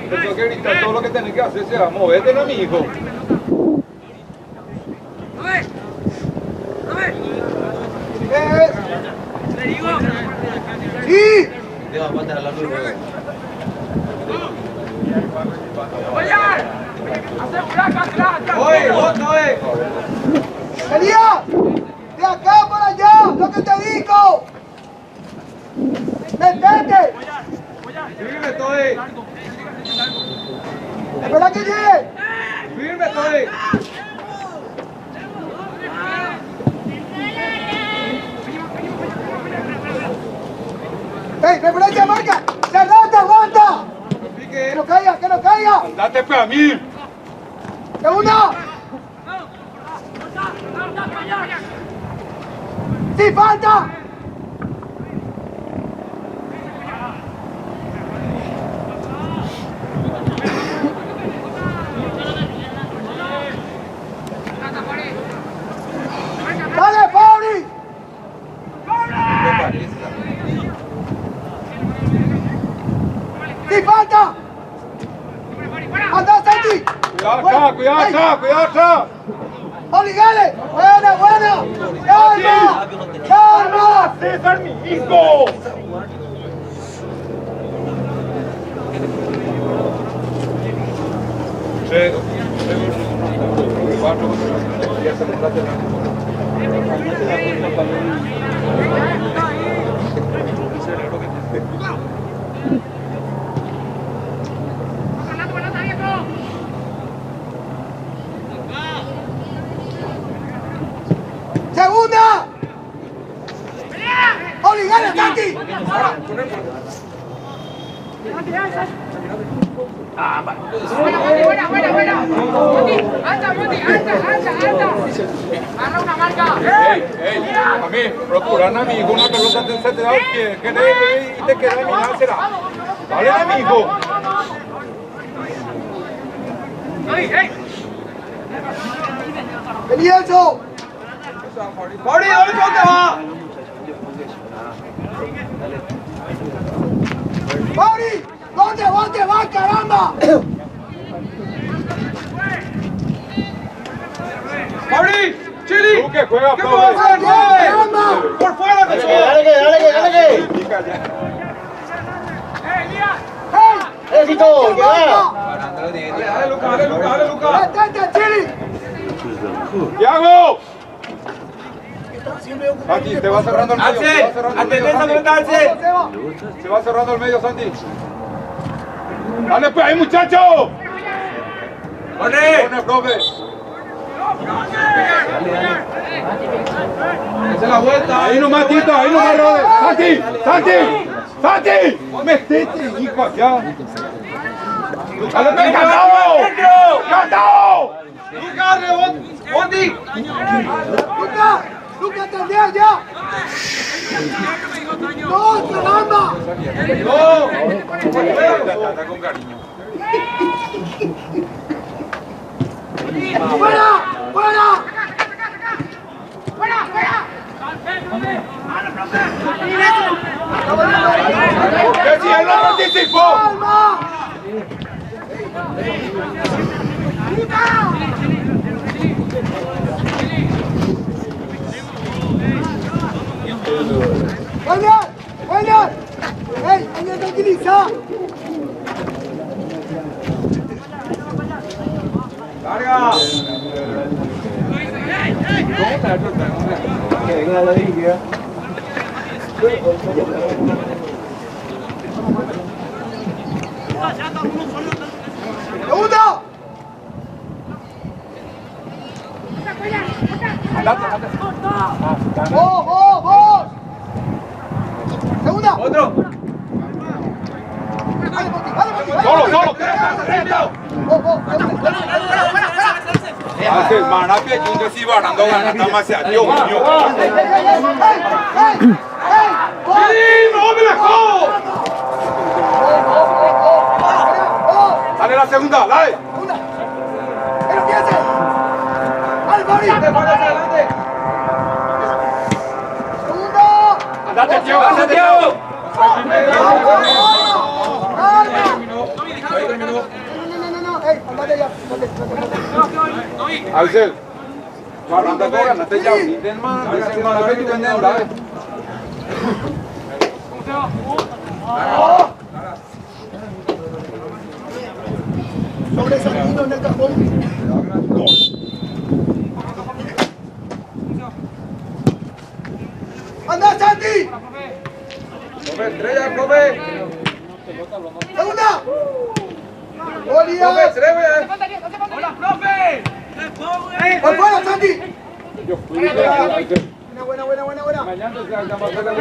B: Yo tengo que gritar todo lo que tenés que hacer, se va a moverte, ¿no, mi hijo?
A: ¡Sí! ¡Elías! ¡De acá para allá! ¡Lo que te digo! ¡Metete!
C: Firme, Toy.
A: ¡Espera que llegue!
C: Firme, Toy.
A: ¡Ey, referencia marca! ¡Cerrate, aguanta! ¡Que no caiga!
B: ¡Date para mí!
A: ¡Segunda! ¡Sí, falta! ¡Dale, Pauli! ¡Sí, falta! ¡Anda, Santi!
B: Cuidado.
A: ¡Pauli, dale! ¡Buena! ¡Calma!
B: ¡César, mi hijo!
A: ¡Segunda! ¡Pauli, dale, Santi!
E: Buena. Monti, anda. Agarra una marca.
B: ¡Ey! A mí, procurar, amigo, una pelota se te da un pie. Que y te queda mirársela. Dale, amigo.
A: ¡Eliezo!
C: Mauri, ¿dónde te va?
A: ¡Pauli! ¿Dónde vas, caramba?
C: Mauri, Chili.
B: Tú que juegas,
C: ¿Qué puedo hacer?
A: ¡Caramba!
C: Por fuera, que
D: Dale que.
A: ¡Hey!
D: Éxito, que va.
C: Dale, Lucas.
A: ¡Detente, Chili!
B: ¡Tiago! Santi, te va cerrando el medio.
A: Seba.
B: Se va cerrando el medio, Santi. ¡Dale, pues ahí, muchacho!
C: ¡Corre!
B: ¡Corre, profe!
C: ¡Esa es la vuelta!
B: Ahí nomás, Tito, ahí nomás, Robert. ¡Santi! ¡Metete, hijo, allá! ¡Dale, pues, ¡Cantao!
C: ¡Lucas, Bondi!
A: ¡Luca! Lucas, atender ya. No, caramba.
C: Trata con cariño.
A: ¡Fuera! ¡Fuera!
E: ¡Fuera, fuera!
C: ¡Que si él no participó!
A: ¡Calma! ¡William! ¡William! ¡Ey! ¡Hay que tranquilizar!
C: ¡Larga!
B: Que venga la liga.
A: ¡Segunda! ¡Vos, vos, vos! ¡Segunda!
C: ¡Otro!
A: ¡Dale, Moti, dale, Moti!
C: ¡Solo, solo!
A: ¡Vos, vos! ¡Fuera!
C: Hace hermana, que si barando gana, más se adiós, mío.
A: ¡Ey, ey, ey, ey! ¡Ey, ey! ¡Vos!
C: ¡Sí, no me dejó!
A: ¡Vos!
C: ¡Dale la segunda, dale!
A: ¡Segunda! ¡Que no piense! ¡Dale, Fabi!
C: ¡Adelante!
A: ¡Segunda!
C: ¡Andate, tío! ¡Andate, tío!
A: Ahí terminó. No. Ey, andate ya. Andate.
C: Axel, anda todo, andate ya. Den más, hermano, que tú vendes, dale.
A: Sobre Santino en el cajón. ¡Anda, Santi!
C: Profe, estrella, profe.
A: ¡Segunda!
C: Profe,
A: ¡Olía!
C: estrella.
E: ¡Hola, profe!
A: ¡Por fuera, Santi!
C: Yo fui.
A: Buena.
C: Mañana se acaba de la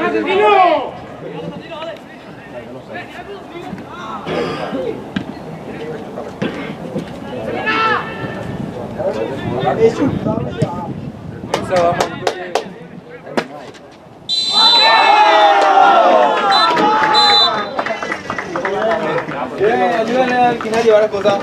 B: Ayúdenle al final a llevar las cosas.